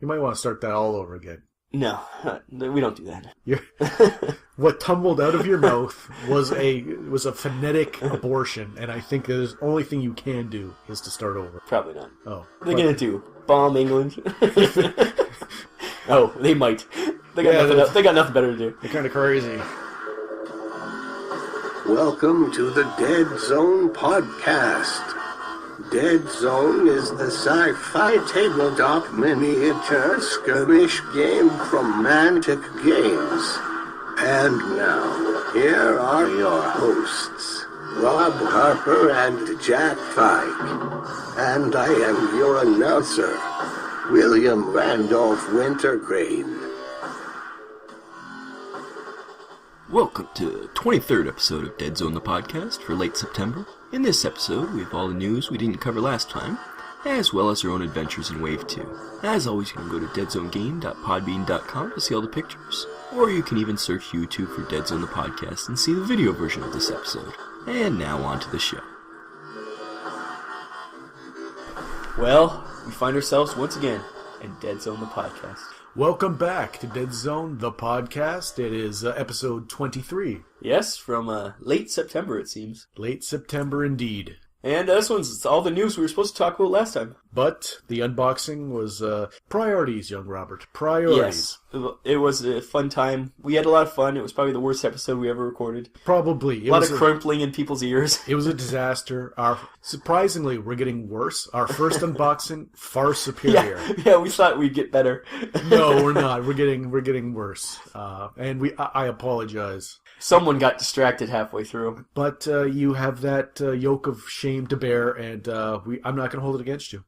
You might want to start that all over again. No, we don't do that. What tumbled out of your mouth was a phonetic abortion, and I think the only thing you can do is to start over. Probably not. Oh. What are they going to do? Bomb England? Oh, they might. They got nothing better to do. They're kind of crazy. Welcome to the Deadzone Podcast. Deadzone is the sci-fi tabletop miniature skirmish game from Mantic Games. And now, here are your hosts, Rob Harper and Jack Fike. And I am your announcer, William Randolph Wintergreen. Welcome to the 23rd episode of Deadzone the Podcast for late September. In this episode, we have all the news we didn't cover last time, as well as our own adventures in Wave 2. As always, you can go to deadzonegame.podbean.com to see all the pictures, or you can even search YouTube for Deadzone the Podcast and see the video version of this episode. And now on to the show. Well, we find ourselves once again in Deadzone the Podcast. Welcome back to Deadzone the Podcast. It is episode 23. Yes, from late September, it seems. Late September indeed. And this one's all the news we were supposed to talk about last time. But the unboxing was priorities, young Robert. Priorities. Yes, it was a fun time. We had a lot of fun. It was probably the worst episode we ever recorded. Probably. A lot of crumpling in people's ears. It was a disaster. Surprisingly, we're getting worse. Our first unboxing, far superior. Yeah, we thought we'd get better. No, we're not. We're getting worse. And I apologize. Someone got distracted halfway through. But you have that yoke of shame to bear, and I'm not going to hold it against you.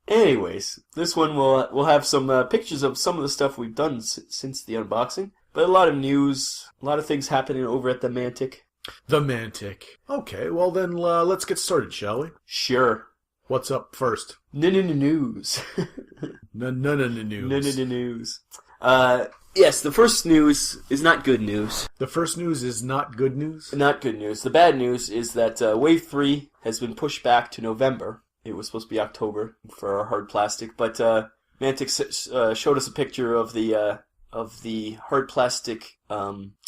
Anyways, this one we'll have some pictures of some of the stuff we've done since the unboxing. But a lot of news, a lot of things happening over at the Mantic. The Mantic. Okay, well then let's get started, shall we? Sure. What's up first? News. News. Yes, the first news is not good news. The first news is not good news? Not good news. The bad news is that Wave 3 has been pushed back to November. It was supposed to be October for our hard plastic, but Mantic showed us a picture of the hard plastic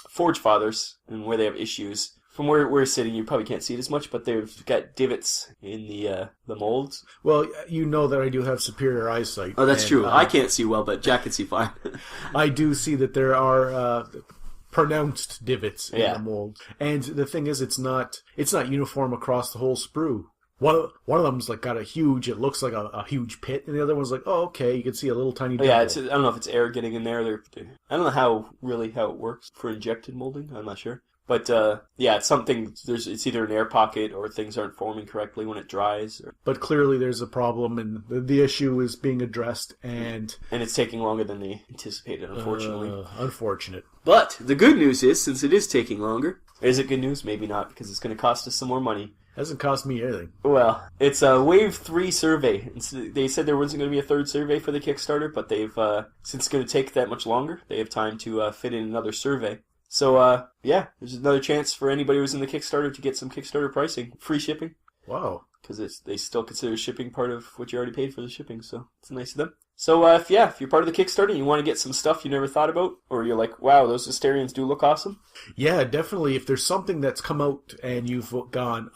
Forge Fathers and where they have issues. From where we're sitting, you probably can't see it as much, but they've got divots in the molds. Well, you know that I do have superior eyesight. Oh, that's true. I can't see well, but Jack can see fine. I do see that there are pronounced divots in the mold, and the thing is, it's not uniform across the whole sprue. One of them's like got it looks like a huge pit, and the other one's like, oh, okay, you can see a little tiny dimple. Yeah, I don't know if it's air getting in there. I don't know how it works for injected molding. I'm not sure. But, it's something, it's either an air pocket or things aren't forming correctly when it dries. But clearly there's a problem, and the issue is being addressed, and it's taking longer than they anticipated, unfortunately. Unfortunate. But the good news is, since it is taking longer, is it good news? Maybe not, because it's going to cost us some more money. Hasn't cost me anything. Well, it's a Wave 3 survey. They said there wasn't going to be a third survey for the Kickstarter, but they've, since it's going to take that much longer, they have time to fit in another survey. So, there's another chance for anybody who's in the Kickstarter to get some Kickstarter pricing. Free shipping. Wow. Because they still consider shipping part of what you already paid for the shipping, so it's nice of them. So, if you're part of the Kickstarter and you want to get some stuff you never thought about, or you're like, wow, those Asterians do look awesome. Yeah, definitely. If there's something that's come out and you've gone,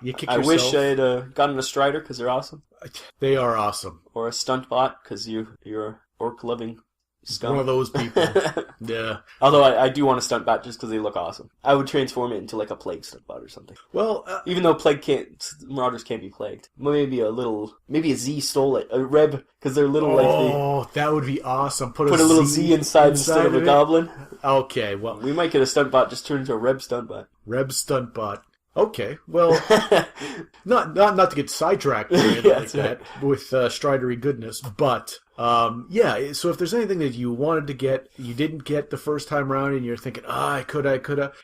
you kick yourself. I wish I had gotten a Strider, because they're awesome. They are awesome. Or a Stunt Bot, because you're orc-loving scum. One of those people. Yeah. Although I do want a stunt bot just because they look awesome. I would transform it into like a plague stunt bot or something. Well, even though marauders can't be plagued. Maybe a Z stole it. A Reb, because they're little like me. Oh, that would be awesome. Put a little Z inside instead of a goblin. Okay, well. We might get a stunt bot just turned into a Reb stunt bot. Reb stunt bot. Okay, well, not to get sidetracked or anything like that with stridery goodness, but so if there's anything that you wanted to get, you didn't get the first time around, and you're thinking, I coulda,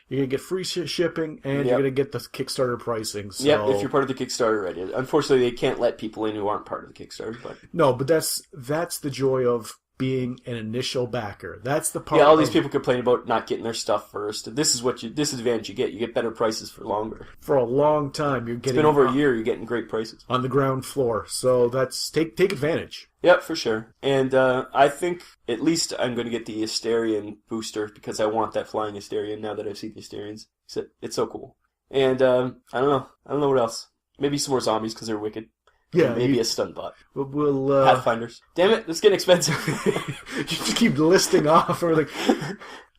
you're gonna get free shipping, and you're gonna get the Kickstarter pricing. So. Yeah, if you're part of the Kickstarter already. Unfortunately, they can't let people in who aren't part of the Kickstarter. But no, but that's the joy of being an initial backer. That's the part. Yeah, all these people complain about not getting their stuff first. This is this advantage you get. You get better prices for longer. For a long time, you're getting... It's been over a year, you're getting great prices. On the ground floor. So that's... Take advantage. Yep, for sure. And I think at least I'm going to get the Asterion booster because I want that flying Asterion now that I've seen the Asterions. It's so cool. And I don't know what else. Maybe some more zombies because they're wicked. Yeah, maybe a stun bot. We'll Pathfinders. Damn it, it's getting expensive. You just keep listing off everything.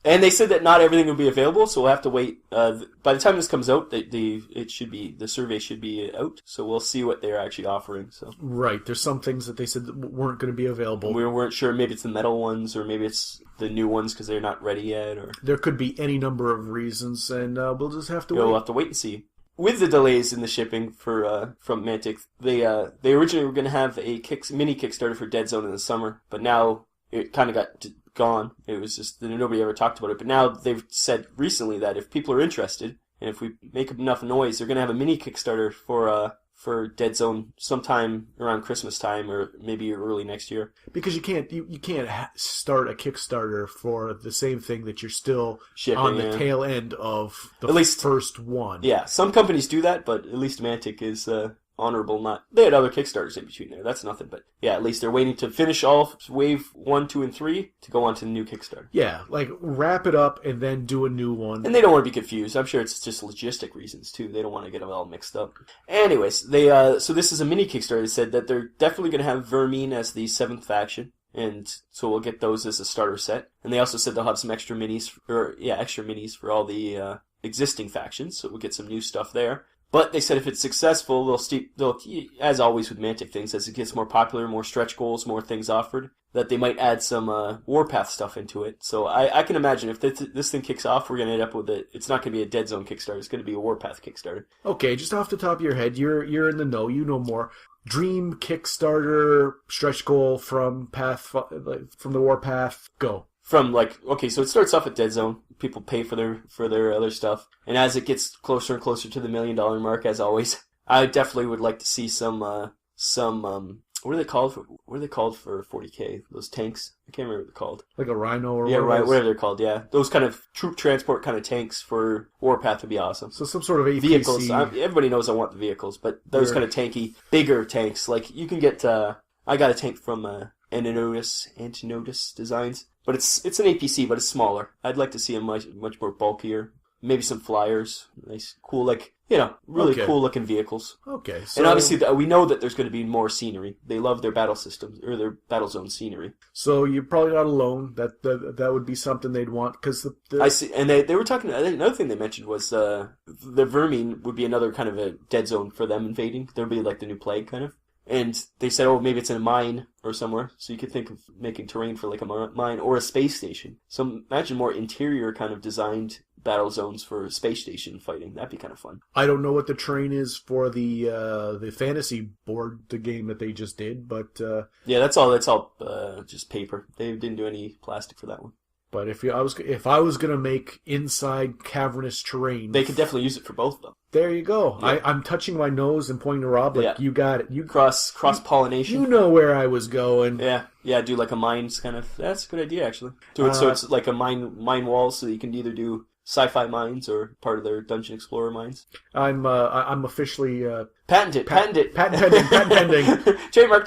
And they said that not everything will be available, so we'll have to wait. By the time this comes out, the survey should be out, so we'll see what they're actually offering. So right, there's some things that they said that weren't going to be available. We weren't sure. Maybe it's the metal ones, or maybe it's the new ones because they're not ready yet. Or there could be any number of reasons, and we'll just have to wait. We'll have to wait and see. With the delays in the shipping from Mantic, they originally were going to have a mini Kickstarter for Deadzone in the summer, but now it kind of got gone. It was just nobody ever talked about it. But now they've said recently that if people are interested and if we make enough noise, they're going to have a mini Kickstarter for Deadzone sometime around Christmas time or maybe early next year. Because you can't start a Kickstarter for the same thing that you're still shipping on the tail end of the first one. Yeah, some companies do that, but at least Mantic is honorable. Not they had other Kickstarters in between there. That's nothing, but yeah, at least they're waiting to finish all Wave 1, 2, and 3 to go on to the new Kickstarter. Yeah, like wrap it up and then do a new one. And they don't want to be confused. I'm sure it's just logistic reasons too. They don't want to get them all mixed up. Anyways, they so this is a mini Kickstarter. They said that they're definitely going to have Vermine as the 7th faction. And so we'll get those as a starter set. And they also said they'll have some extra minis for all the existing factions. So we'll get some new stuff there. But they said if it's successful, they'll as always with Mantic things, as it gets more popular, more stretch goals, more things offered, that they might add some Warpath stuff into it. So I can imagine if this thing kicks off, we're going to end up with it. It's not going to be a Deadzone Kickstarter. It's going to be a Warpath Kickstarter. Okay, just off the top of your head, you're in the know. You know more. Dream Kickstarter stretch goal from the Warpath. Go. So it starts off at Deadzone. People pay for their other stuff, and as it gets closer and closer to the $1 million mark, as always, I definitely would like to see some what are they called for? What are they called for 40K? Those tanks? I can't remember what they're called. Like a Rhino or whatever they're called. Yeah, those kind of troop transport kind of tanks for Warpath would be awesome. So some sort of APC. Vehicles. Everybody knows I want the vehicles, but those kind of tanky, bigger tanks. Like you can get. I got a tank from Antinotus Designs. But it's an APC, but it's smaller. I'd like to see a much more bulkier. Maybe some flyers. Nice, cool, cool looking vehicles. Okay. So, and obviously, we know that there's going to be more scenery. They love their battle systems, or their battle zone scenery. So you're probably not alone. That would be something they'd want, because I see, and they were talking, I think another thing they mentioned was the Vermine would be another kind of a dead zone for them invading. There would be like the new plague, kind of. And they said, maybe it's in a mine or somewhere. So you could think of making terrain for like a mine or a space station. So imagine more interior kind of designed battle zones for space station fighting. That'd be kind of fun. I don't know what the terrain is for the fantasy board, the game that they just did, but yeah, that's all just paper. They didn't do any plastic for that one. But if I was gonna make inside cavernous terrain, they could definitely use it for both of them. There you go. Yeah. I'm touching my nose and pointing to Rob like, you got it. You cross pollination. You know where I was going. Yeah. Do like a mines kind of. That's a good idea actually. Do it so it's like a mine wall, so you can either do sci-fi mines or part of their Dungeon Explorer mines. I'm officially patent pending. Trademark.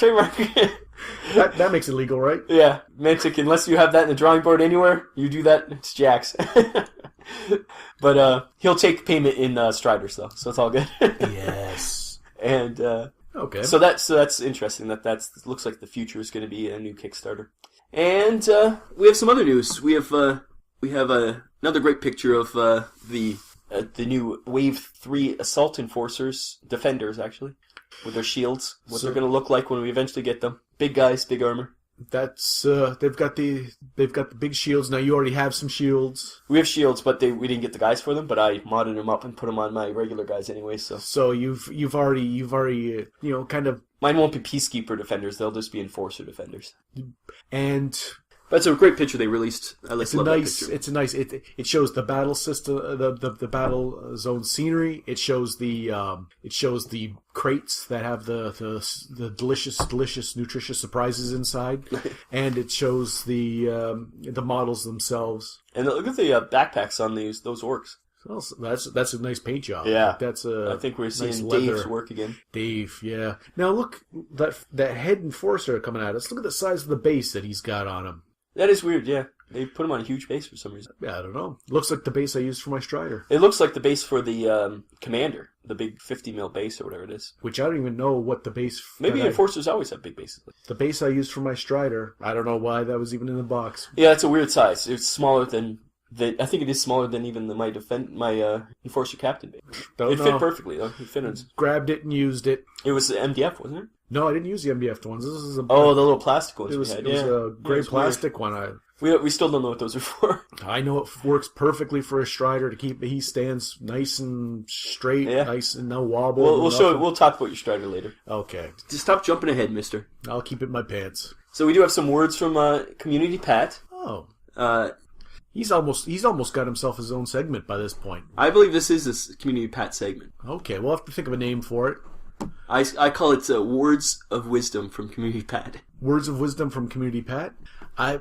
That makes it legal, right? Yeah, Mantic. Unless you have that in the drawing board anywhere, you do that. It's Jack's. But he'll take payment in Striders though, so it's all good. Yes. And okay. So that's interesting. That looks like the future is going to be a new Kickstarter. And we have some other news. We have another great picture of the new Wave 3 Assault Enforcers, Defenders actually, with their shields. What they're going to look like when we eventually get them. Big guys, big armor. That's they've got the big shields. Now you already have some shields. We have shields, but we didn't get the guys for them. But I modded them up and put them on my regular guys anyway. So you've already kind of. Mine won't be Peacekeeper Defenders. They'll just be Enforcer Defenders. And That's a great picture they released. It's a nice. It shows the battle system, the battle zone scenery. It shows the crates that have the delicious, nutritious surprises inside, and it shows the models themselves. And look at the backpacks on those orcs. Well, that's a nice paint job. Yeah, I think we're seeing nice Dave's work again. Dave, yeah. Now look, that head enforcer coming at us. Look at the size of the base that he's got on him. That is weird. Yeah, they put him on a huge base for some reason. Yeah, I don't know. Looks like the base I used for my Strider. It looks like the base for the commander, the big 50 mil base or whatever it is. Which I don't even know what the base. Maybe enforcers always have big bases. The base I used for my Strider. I don't know why that was even in the box. Yeah, it's a weird size. It's smaller than. I think it is smaller than even my enforcer captain base. It fit perfectly though. It fit. Grabbed it and used it. It was the MDF, wasn't it? No, I didn't use the MDF ones. This is the little plastic ones. It was a gray plastic one. We still don't know what those are for. I know it works perfectly for a Strider to keep. He stands nice and straight, nice and no wobble. We'll talk about your Strider later. Okay. Just stop jumping ahead, mister. I'll keep it in my pants. So we do have some words from Community Pat. Oh. He's almost got himself his own segment by this point. I believe this is a Community Pat segment. Okay, we'll have to think of a name for it. I call it Words of Wisdom from Community Pat. Words of Wisdom from Community Pat. I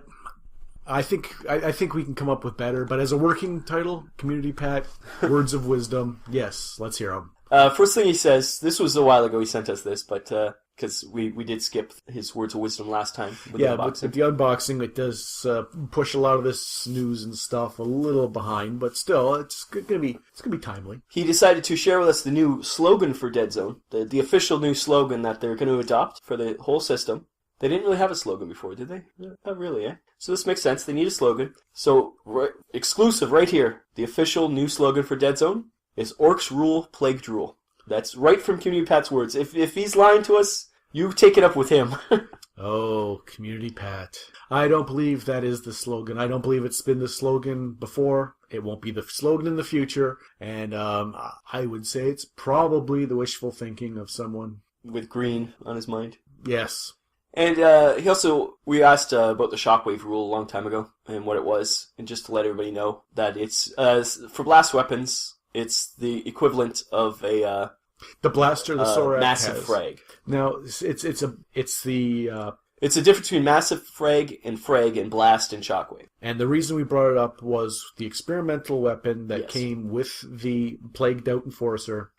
think we can come up with better, but as a working title, Community Pat, Words of Wisdom. Yes, let's hear them. First thing he says, this was a while ago he sent us this, but because we did skip his Words of Wisdom last time. With the unboxing, it does push a lot of this news and stuff a little behind, but still, it's gonna be timely. He decided to share with us the new slogan for Deadzone, the official new slogan that they're going to adopt for the whole system. They didn't really have a slogan before, did they? Not really, eh? So this makes sense. They need a slogan. So, exclusive right here, the official new slogan for Deadzone is Orcs Rule, Plague Drool. That's right from Community Pat's words. If he's lying to us, you take it up with him. Oh, Community Pat. I don't believe that is the slogan. I don't believe it's been the slogan before. It won't be the slogan in the future. And I would say it's probably the wishful thinking of someone with green on his mind. Yes. And we asked about the shockwave rule a long time ago and what it was, and just to let everybody know that it's for blast weapons, it's the equivalent of the blaster the Sorak massive has. frag. Now it's the difference between massive frag and blast and shockwave. And the reason we brought it up was the experimental weapon that came with the Plagued Out Enforcer.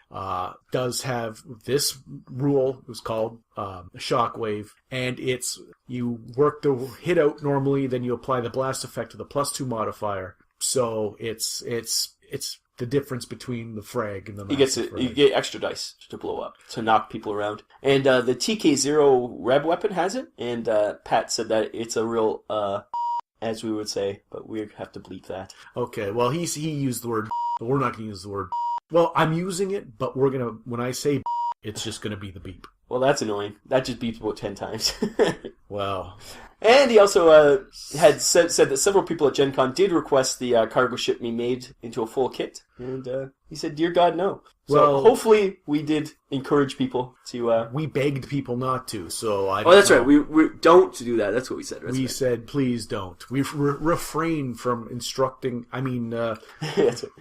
Does have this rule. It was called Shockwave, and it's you work the hit out normally, then you apply the blast effect to the +2 modifier. So it's the difference between the frag and the. You get extra dice to blow up to knock people around, and the TK0 Reb weapon has it. And Pat said that it's a real as we would say, but we have to bleep that. Okay, well he used the word, but we're not going to use the word. Well, I'm using it, but when I say it's just going to be the beep. Well, that's annoying. That just beeps about 10 times. Wow. And he also had said that several people at Gen Con did request the cargo ship be made into a full kit. And he said, dear God, no. So hopefully we did encourage people to... We begged people not to, so I don't know. Right. We don't do that. That's what we said. We said, please don't. We refrain from instructing...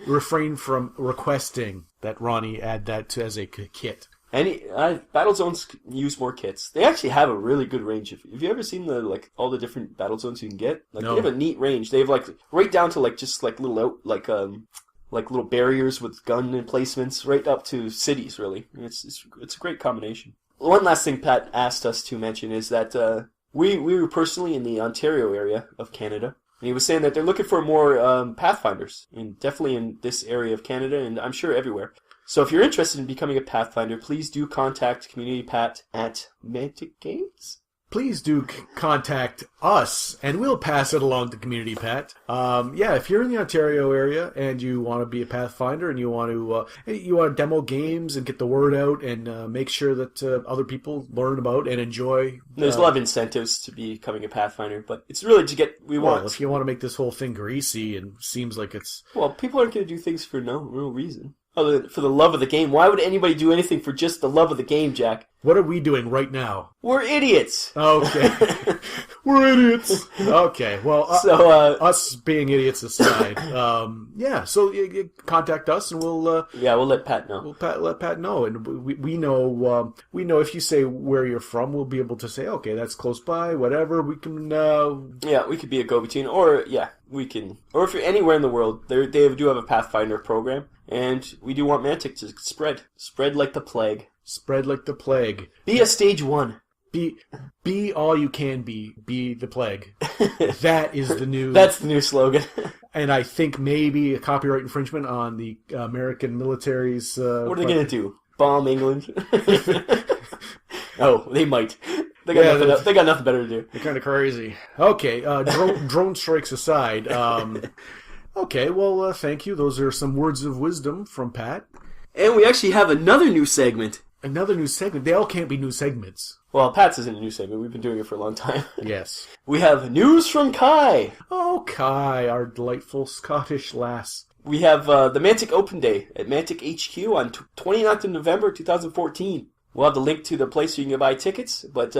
refrain from requesting that Ronnie add that as a kit. Battle zones use more kits. They actually have a really good range. Have you ever seen all the different battle zones you can get? No. They have a neat range. They have right down to little barriers with gun emplacements, right up to cities. Really, it's a great combination. One last thing Pat asked us to mention is that we were personally in the Ontario area of Canada. And he was saying that they're looking for more Pathfinders, and definitely in this area of Canada, and I'm sure everywhere. So if you're interested in becoming a Pathfinder, please do contact Community Pat at Mantic Games. Please do contact us, and we'll pass it along to Community Pat. If you're in the Ontario area and you want to be a Pathfinder and you want to demo games and get the word out and make sure that other people learn about and enjoy. There's a lot of incentives to becoming a Pathfinder, but it's really to get if you want to make this whole thing greasy and seems like it's people aren't going to do things for no real reason. Other than for the love of the game. Why would anybody do anything for just the love of the game, Jack? What are we doing right now? We're idiots. Okay. We're idiots. Okay. Well, us being idiots aside, so you contact us and we'll let Pat know. Let Pat know, and we know if you say where you're from, we'll be able to say, okay, that's close by, whatever. We can. We could be a go-between, or we can, or if you're anywhere in the world, they do have a Pathfinder program, and we do want Mantic to spread like the plague. Spread like the plague. Be a stage 1. Be all you can be. Be the plague. That is the new. That's the new slogan. And I think maybe a copyright infringement on the American military's. What are they gonna do? Bomb England? Oh, they might. They got nothing better to do. They're kind of crazy. Okay, drone strikes aside. Okay, well, thank you. Those are some words of wisdom from Pat. And we actually have another new segment. Another new segment. They all can't be new segments. Well, Pat's isn't a new segment. We've been doing it for a long time. Yes. We have news from Kai. Oh, Kai, our delightful Scottish lass. We have the Mantic Open Day at Mantic HQ on 29th of November 2014. We'll have the link to the place where you can buy tickets. But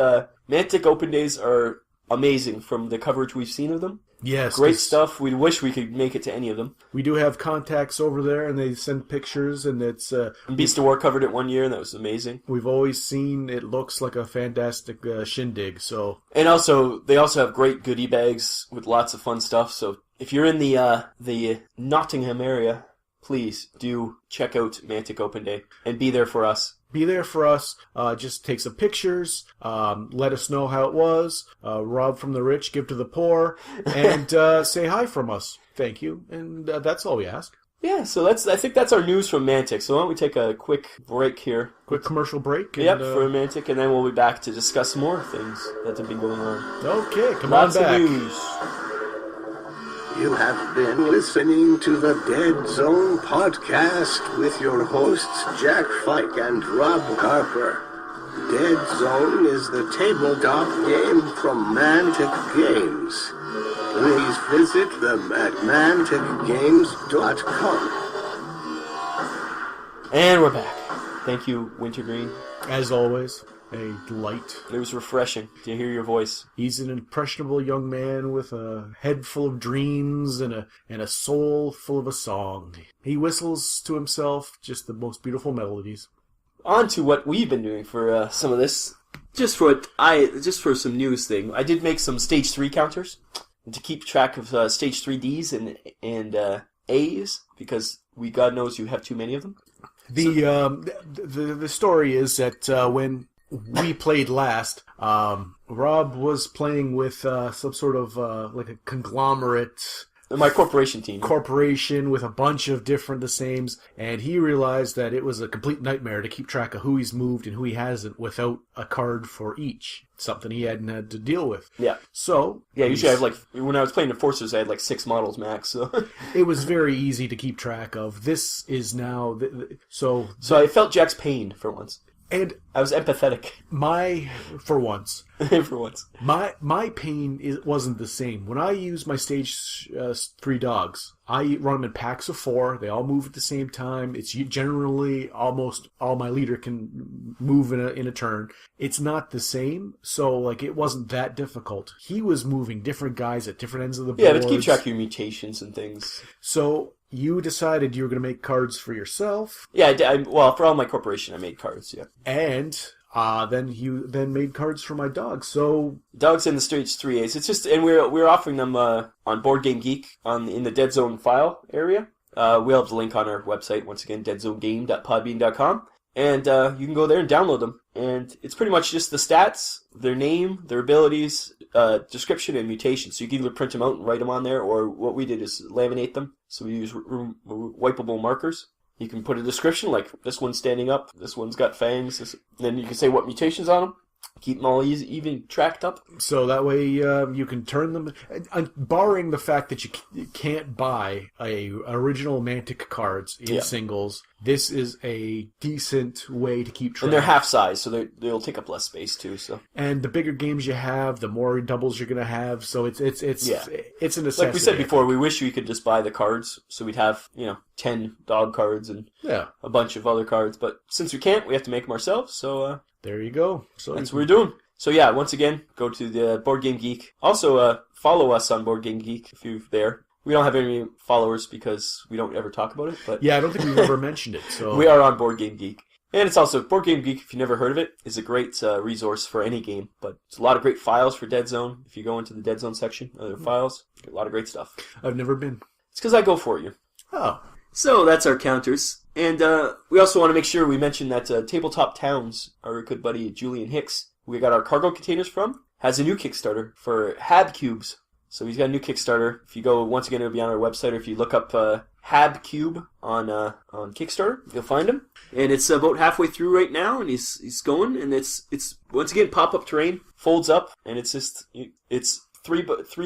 Mantic Open Days are amazing from the coverage we've seen of them. Yes. Great stuff. We wish we could make it to any of them. We do have contacts over there, and they send pictures, and it's... Beast of War covered it one year, and that was amazing. We've always seen it looks like a fantastic shindig, so... And also, they also have great goodie bags with lots of fun stuff, so if you're in the Nottingham area, please do check out Mantic Open Day, and be there for us. Be there for us. Just take some pictures. Let us know how it was. Rob from the rich, give to the poor, and say hi from us. Thank you, and that's all we ask. Yeah, so I think that's our news from Mantic. So why don't we take a quick break here? Quick commercial break. And, for Mantic, and then we'll be back to discuss more things that have been going on. Okay, come Lots on back. Of news. You have been listening to the Deadzone Podcast with your hosts Jack Fike and Rob Harper. Deadzone is the tabletop game from Mantic Games. Please visit them at manticgames.com. And we're back. Thank you, Wintergreen. As always, a delight. It was refreshing to hear your voice. He's an impressionable young man with a head full of dreams and a soul full of a song. He whistles to himself just the most beautiful melodies. On to what we've been doing for some of this. Just for some news thing. I did make some stage 3 counters to keep track of stage 3 Ds and A's, because God knows you have too many of them. The story is that when we played last, Rob was playing with some sort of like a conglomerate. My corporation team. Corporation with a bunch of different the sames, and he realized that it was a complete nightmare to keep track of who he's moved and who he hasn't without a card for each. Something he hadn't had to deal with. Yeah. So... Yeah, usually I have when I was playing Enforcers, I had 6 models max, so... It was very easy to keep track of. This is now... So I felt Jack's pain for once. And I was empathetic. For once. For once. My pain wasn't the same. When I use my stage 3 dogs, I run them in packs of 4. They all move at the same time. It's generally almost all my leader can move in a turn. It's not the same, so it wasn't that difficult. He was moving different guys at different ends of the board. Yeah, but to keep track of your mutations and things. So you decided you were going to make cards for yourself. Yeah, for all my corporation, I made cards, yeah. And then you made cards for my dogs. So dogs in the stage 3As. It's just, and we're offering them on Board Game Geek in the Deadzone file area. We'll have the link on our website once again, deadzonegame.podbean.com, and you can go there and download them. And it's pretty much just the stats, their name, their abilities, description, and mutation. So you can either print them out and write them on there, or what we did is laminate them. So we use wipeable markers. You can put a description like this one's standing up, this one's got fangs, then you can say what mutations on them. Keep them all even tracked up. So that way you can turn them... barring the fact that you can't buy original Mantic cards in singles, this is a decent way to keep track. And they're half size, so they'll take up less space too. So. And the bigger games you have, the more doubles you're going to have. So it's a necessity. Like we said before, we wish we could just buy the cards, so we'd have 10 dog cards and a bunch of other cards. But since we can't, we have to make them ourselves. So There you go. So that's what we're doing. So yeah, once again, go to the Board Game Geek. Also, follow us on Board Game Geek if you're there. We don't have any followers because we don't ever talk about it. But yeah, I don't think we've ever mentioned it. So we are on Board Game Geek. And it's also, Board Game Geek, if you've never heard of it, is a great resource for any game. But it's a lot of great files for Deadzone. If you go into the Deadzone section of their files, get a lot of great stuff. I've never been. It's because I go for you. Oh. So that's our counters. And we also want to make sure we mention that Tabletop Towns, our good buddy Julian Hicks, who we got our cargo containers from, has a new Kickstarter for Hab Cubes. So he's got a new Kickstarter. If you go, once again, it'll be on our website, or if you look up Hab Cube on Kickstarter, you'll find him. And it's about halfway through right now, and he's going, and it's once again pop-up terrain, folds up, and it's just it's 3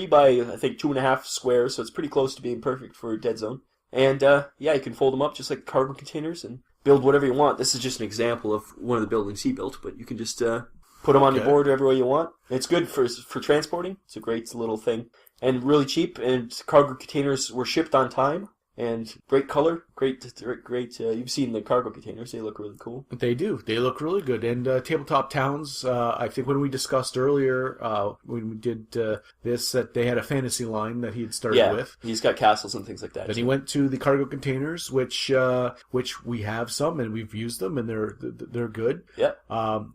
by I think 2.5 squares, so it's pretty close to being perfect for Deadzone. And yeah, you can fold them up just like cargo containers and build whatever you want. This is just an example of one of the buildings he built, but you can just put them on your board wherever way you want. It's good for transporting. It's a great little thing. And really cheap, and cargo containers were shipped on time. And great color, great. You've seen the cargo containers; they look really cool. They do. They look really good. And Tabletop Towns, I think when we discussed earlier, when we did this, that they had a fantasy line that he had started with. He's got castles and things like that. Then he went to the cargo containers, which we have some, and we've used them, and they're good. Yeah.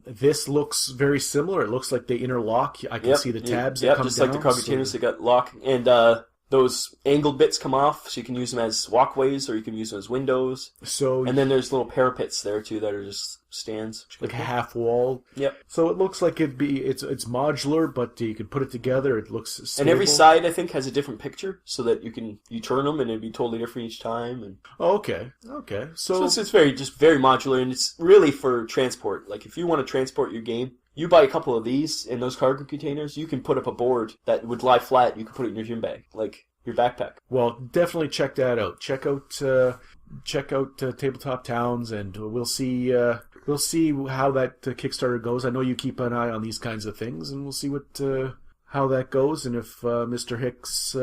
This looks very similar. It looks like they interlock. I can see the tabs that come just down. Like the cargo containers, they got lock and. Those angled bits come off, so you can use them as walkways, or you can use them as windows. And then there's little parapets there too that are just stands, like a half wall. Yep. So it looks like it's modular, but you can put it together. It looks stable. And every side, I think, has a different picture, so that you turn them and it'd be totally different each time. And okay. So it's very modular, and it's really for transport. Like if you want to transport your game. You buy a couple of these in those cargo containers, you can put up a board that would lie flat. You can put it in your gym bag, like your backpack. Well, definitely check that out. Check out Tabletop Towns, and we'll see how that Kickstarter goes. I know you keep an eye on these kinds of things, and we'll see how that goes. And if Mr. Hicks,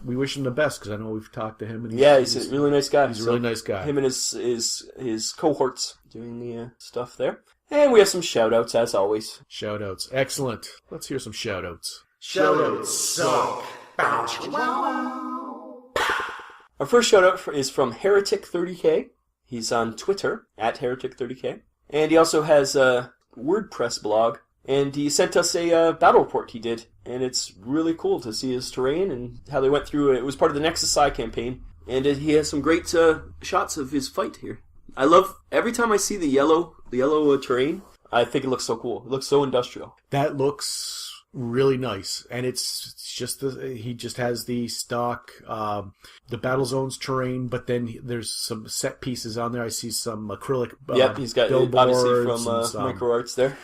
we wish him the best, because I know we've talked to him. And he's a really nice guy. He's a really nice guy. Him and his cohorts doing the stuff there. And we have some shout-outs, as always. Shout-outs. Excellent. Let's hear some shout-outs. Shout-outs suck. Our first shout-out is from Heretic 30K. He's on Twitter, @Heretic30K. And he also has a WordPress blog. And he sent us a battle report he did. And it's really cool to see his terrain and how they went through it. It was part of the Nexus Eye campaign. And he has some great shots of his fight here. I love, every time I see the yellow terrain, I think it looks so cool. It looks so industrial. That looks really nice, and it's just he just has the stock, the battle zones terrain, but then there's some set pieces on there. I see some acrylic. He's got obviously from Micro Arts there.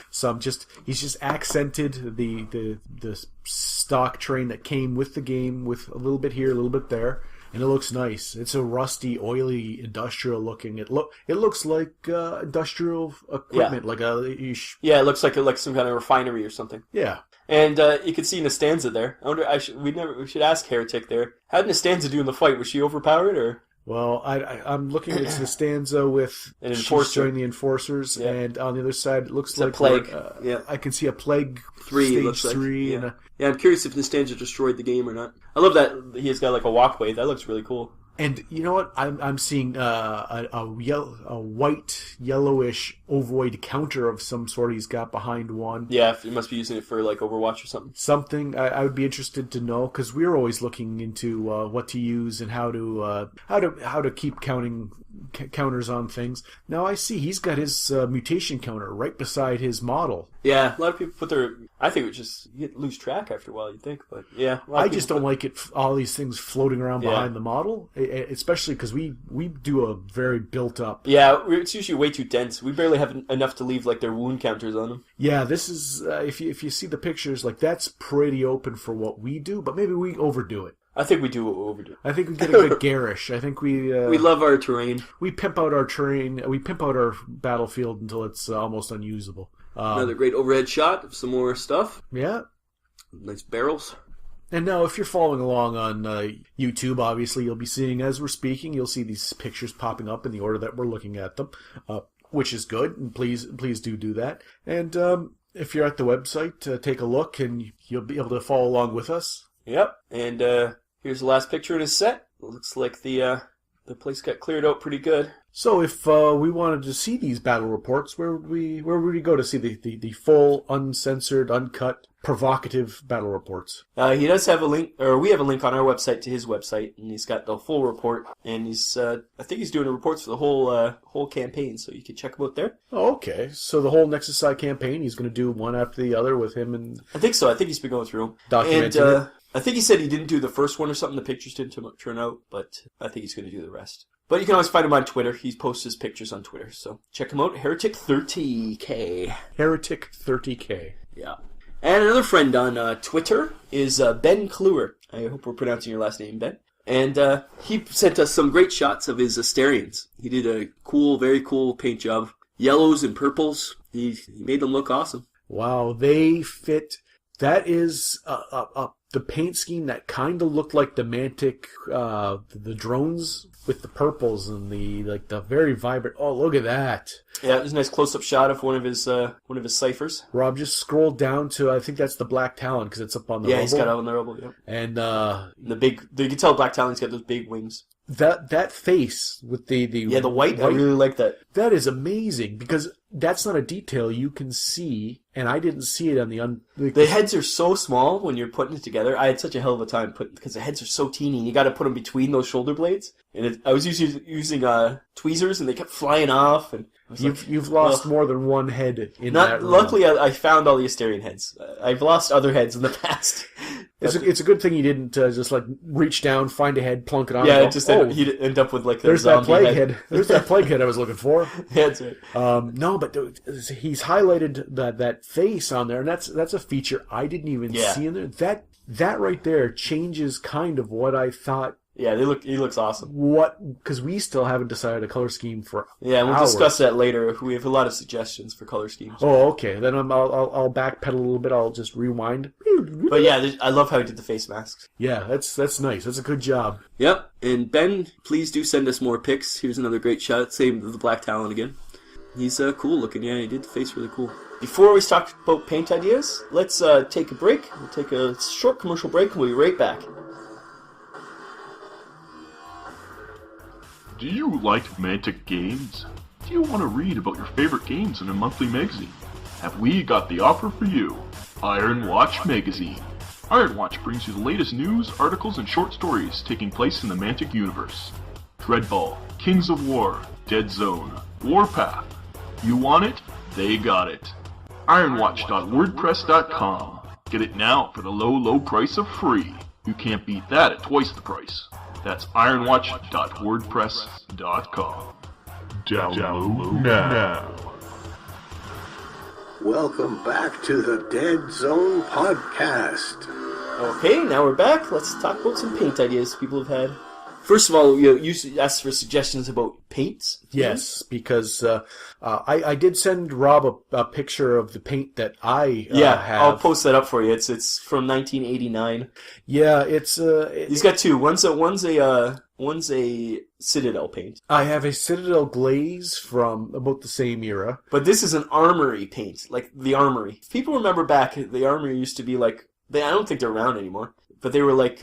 He's just accented the stock terrain that came with the game with a little bit here, a little bit there. And it looks nice. It's a rusty, oily, industrial looking. It looks like industrial equipment, like it looks like some kind of refinery or something. Yeah. And you can see Nastanza there. I wonder. We should ask Heretic there. How did Nastanza do in the fight? Was she overpowered or? Well, I'm looking at Nastanza with an enforcer. Showing the enforcers, and on the other side it looks it's like a plague. I can see a plague 3. Stage looks 3. Like. Yeah, I'm curious if Nastanza destroyed the game or not. I love that he's got like a walkway. That looks really cool. And you know what? I'm seeing a white, yellowish ovoid counter of some sort he's got behind one. Yeah, he must be using it for like Overwatch or something. Something I would be interested to know, because we're always looking into what to use and how to keep counters on things. Now I see he's got his mutation counter right beside his model. Yeah, a lot of people put their. I think it would just lose track after a while. You'd think, but yeah. I just don't like it. All these things floating around behind the model, especially because we do a very built up. Yeah, it's usually way too dense. We barely have enough to leave like their wound counters on them. Yeah, this is if you see the pictures, like that's pretty open for what we do, but maybe we overdo it. I think we do overdo. I think we get a bit garish. I think we love our terrain. We pimp out our terrain. We pimp out our battlefield until it's almost unusable. Another great overhead shot of some more stuff. Yeah, nice barrels. And now, if you're following along on YouTube, obviously you'll be seeing as we're speaking. You'll see these pictures popping up in the order that we're looking at them. which is good. And please do that. And if you're at the website, take a look, and you'll be able to follow along with us. Yep. And here's the last picture in his set. It looks like the place got cleared out pretty good. So if we wanted to see these battle reports, where would we go to see the full, uncensored, uncut, provocative battle reports? He does have a link, or we have a link on our website to his website, and he's got the full report. And he's, I think he's doing the reports for the whole campaign, so you can check him out there. Oh, okay. So the whole Nexus Side campaign, he's going to do one after the other with him and... I think so. I think he's been going through them. Documenting it. I think he said he didn't do the first one or something. The pictures didn't turn out, but I think he's going to do the rest. But you can always find him on Twitter. He posts his pictures on Twitter, so check him out. Heretic30K. Heretic30K. Yeah. And another friend on Twitter is Benklewer. I hope we're pronouncing your last name, Ben. And he sent us some great shots of his Asterians. He did a cool, very cool paint job. Yellows and purples. He made them look awesome. Wow, they fit. That is the paint scheme that kind of looked like the Mantic, the drones with the purples and the very vibrant. Oh, look at that! Yeah, there's a nice close-up shot of one of his ciphers. Rob, just scroll down to, I think that's the Black Talon because it's up on the rubble. Yeah, he's got it on the rubble. Yeah. And you can tell Black Talon's got those big wings. That face with the white. I really like that. That is amazing because that's not a detail you can see, and I didn't see it on the heads are so small when you're putting it together. I had such a hell of a time because the heads are so teeny. And you got to put them between those shoulder blades, and I was using tweezers, and they kept flying off. And you've lost more than one head in that room. Luckily, I found all the Asterian heads. I've lost other heads in the past. It's a good thing you didn't just reach down, find a head, plunk it on. Yeah, you'd end up with there's that plague head. There's that plague head I was looking for. Yeah, that's right. No, but he's highlighted that face on there, and that's a feature I didn't even see in there. That right there changes kind of what I thought. Yeah, he looks awesome. Because we still haven't decided a color scheme for we'll discuss that later. We have a lot of suggestions for color schemes. Oh, okay. Then I'll backpedal a little bit. I'll just rewind. But yeah, I love how he did the face masks. Yeah, that's nice. That's a good job. Yep. And Ben, please do send us more pics. Here's another great shot. Same with the Black Talon again. He's cool looking. Yeah, he did the face really cool. Before we talk about paint ideas, let's take a break. We'll take a short commercial break and we'll be right back. Do you like Mantic games? Do you want to read about your favorite games in a monthly magazine? Have we got the offer for you? Iron Watch Magazine. Iron Watch brings you the latest news, articles, and short stories taking place in the Mantic universe. Dreadball, Kings of War, Deadzone, Warpath. You want it? They got it. Ironwatch.wordpress.com. Get it now for the low, low price of free. You can't beat that at twice the price. That's ironwatch.wordpress.com. Download now. Welcome back to the Deadzone Podcast. Okay, now we're back. Let's talk about some paint ideas people have had. First of all, you asked for suggestions about paints. Yes, because I did send Rob a picture of the paint that I have. I'll post that up for you. It's from 1989. Yeah, it's he's got two. One's a Citadel paint. I have a Citadel glaze from about the same era. But this is an armory paint, like the armory. If people remember back, the armory used to be like I don't think they're around anymore, but they were like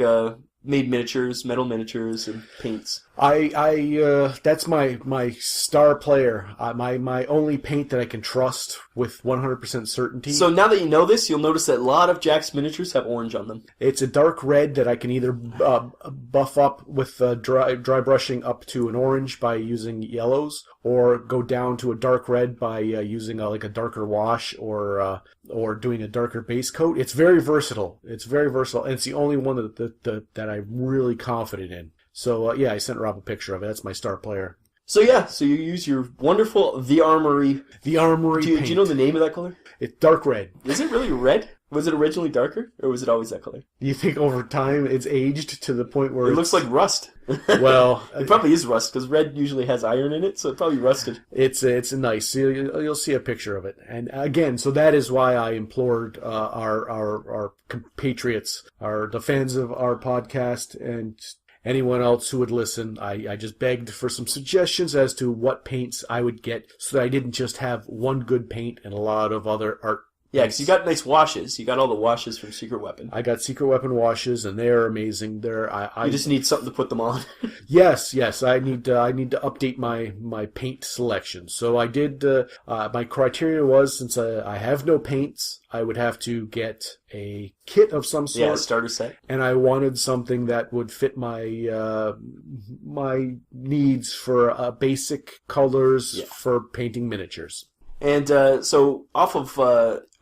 made miniatures, metal miniatures, and paints. That's my star player. My only paint that I can trust with 100% certainty. So now that you know this, you'll notice that a lot of Jack's miniatures have orange on them. It's a dark red that I can either buff up with dry brushing up to an orange by using yellows, or go down to a dark red by using a darker wash or doing a darker base coat. It's very versatile. And it's the only one that I'm really confident in. So, I sent Rob a picture of it. That's my star player. So you use your wonderful The Armory. The Armory paint. Do you know the name of that color? It's dark red. Is it really red? Was it originally darker, or was it always that color? You think over time it's aged to the point where it looks like rust? Well, it probably is rust, because red usually has iron in it, so it probably rusted. It's nice. You'll see a picture of it. And again, so that is why I implored our compatriots, the fans of our podcast, anyone else who would listen, I just begged for some suggestions as to what paints I would get so that I didn't just have one good paint and a lot of other art. Yeah, because you got nice washes. You got all the washes from Secret Weapon. I got Secret Weapon washes, and they're amazing. You just need something to put them on. Yes. I need to update my paint selection. So I did. My criteria was, since I have no paints, I would have to get a kit of some sort. Yeah, starter set. And I wanted something that would fit my my needs for basic colors for painting miniatures. And so off of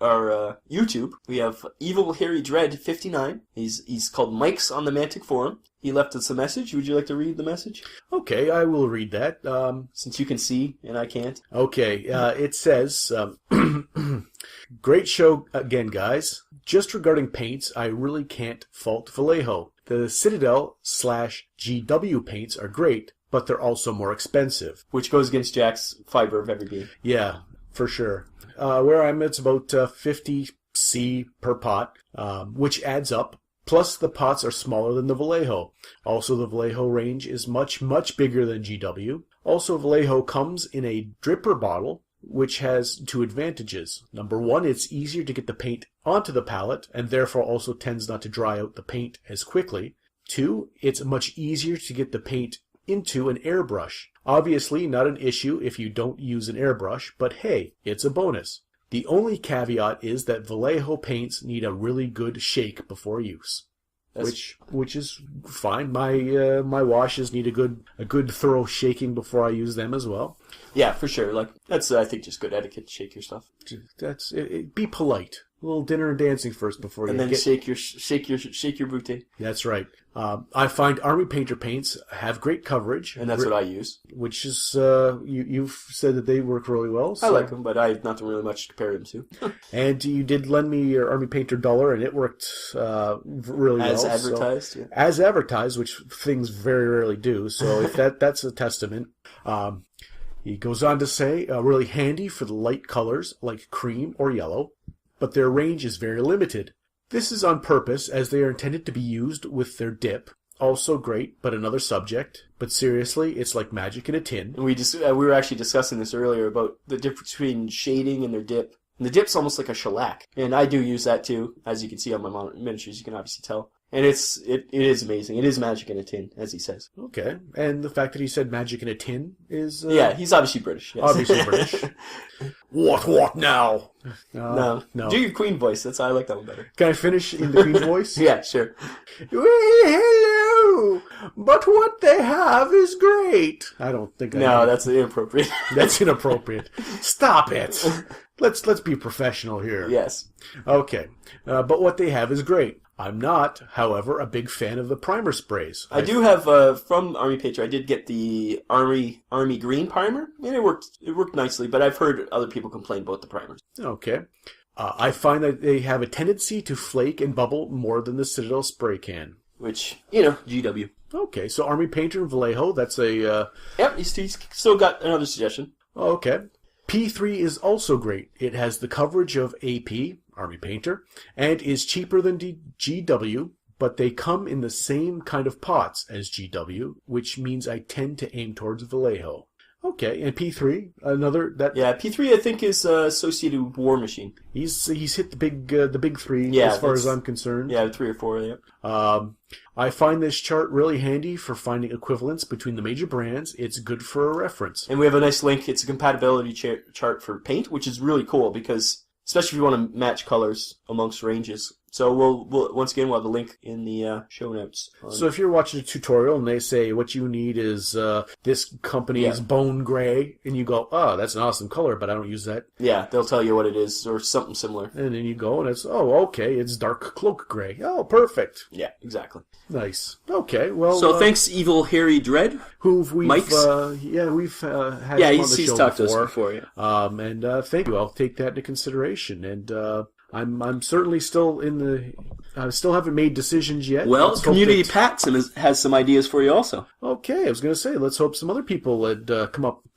our YouTube, we have Evil Harry Dread 59. He's called Mike's on the Mantic forum. He left us a message. Would you like to read the message? Okay, I will read that. Since you can see and I can't. Okay, it says, great show again, guys. Just regarding paints, I really can't fault Vallejo. The Citadel/GW paints are great, but they're also more expensive. Which goes against Jack's fiber of every beam. Yeah, for sure. Where I'm, it's about 50C per pot, which adds up. Plus, the pots are smaller than the Vallejo. Also, the Vallejo range is much, much bigger than GW. Also, Vallejo comes in a dripper bottle, which has two advantages. Number one, it's easier to get the paint onto the palette, and therefore also tends not to dry out the paint as quickly. Two, it's much easier to get the paint into an airbrush. Obviously, not an issue if you don't use an airbrush, but hey, it's a bonus. The only caveat is that Vallejo paints need a really good shake before use, which is fine. My washes need a good thorough shaking before I use them as well. Yeah, for sure. Like that's I think just good etiquette to shake your stuff. That's it, be polite. A little dinner and dancing first before you shake your booty. That's right. I find Army Painter paints have great coverage, and that's what I use. Which is you've said that they work really well. So. I like them, but I have nothing really much to compare them to. And you did lend me your Army Painter $1, and it worked really well. As advertised, yeah. As advertised, which things very rarely do. So if that's a testament. He goes on to say, really handy for the light colors like cream or yellow, but their range is very limited. This is on purpose, as they are intended to be used with their dip. Also great, but another subject. But seriously, it's like magic in a tin. And we were actually discussing this earlier about the difference between shading and their dip. And the dip's almost like a shellac. And I do use that too, as you can see on my miniatures, you can obviously tell. And it is amazing. It is magic in a tin, as he says. Okay. And the fact that he said magic in a tin is... Yeah, he's obviously British. Yes. Obviously British. What now? No. Do your Queen voice. I like that one better. Can I finish in the Queen voice? Yeah, sure. Hello! But what they have is great. I don't think No, that's inappropriate. That's inappropriate. Stop it. Let's be professional here. Yes. Okay. But what they have is great. I'm not, however, a big fan of the primer sprays. I do have from Army Painter. I did get the Army Green primer, and it worked nicely. But I've heard other people complain about the primers. Okay, I find that they have a tendency to flake and bubble more than the Citadel spray can. Which GW. Okay, so Army Painter and Vallejo. That's a. Yep, he's still got another suggestion. Okay. P3 is also great. It has the coverage of AP, Army Painter, and is cheaper than GW, but they come in the same kind of pots as GW, which means I tend to aim towards Vallejo. Okay, and P3, another that. Yeah, P3 I think is associated with War Machine. He's hit the big three as far as I'm concerned. Yeah, 3 or 4. Yeah. I find this chart really handy for finding equivalents between the major brands. It's good for a reference. And we have a nice link. It's a compatibility chart for paint, which is really cool because, especially if you want to match colors amongst ranges. So we'll once again, we'll have the link in the show notes. So if you're watching a tutorial and they say what you need is this company's bone gray, and you go, oh, that's an awesome color, but I don't use that. Yeah, they'll tell you what it is or something similar. And then you go and it's, oh, okay, it's dark cloak gray. Oh, perfect. Yeah, exactly. Nice. Okay, well. So thanks, Evil Harry Dread. Who we've had him on the he's show talked before. to us before. Yeah. And thank you. I'll take that into consideration. And I'm certainly still in the. I still haven't made decisions yet. Well, Community Pat has some ideas for you also. Okay, I was going to say, let's hope some other people had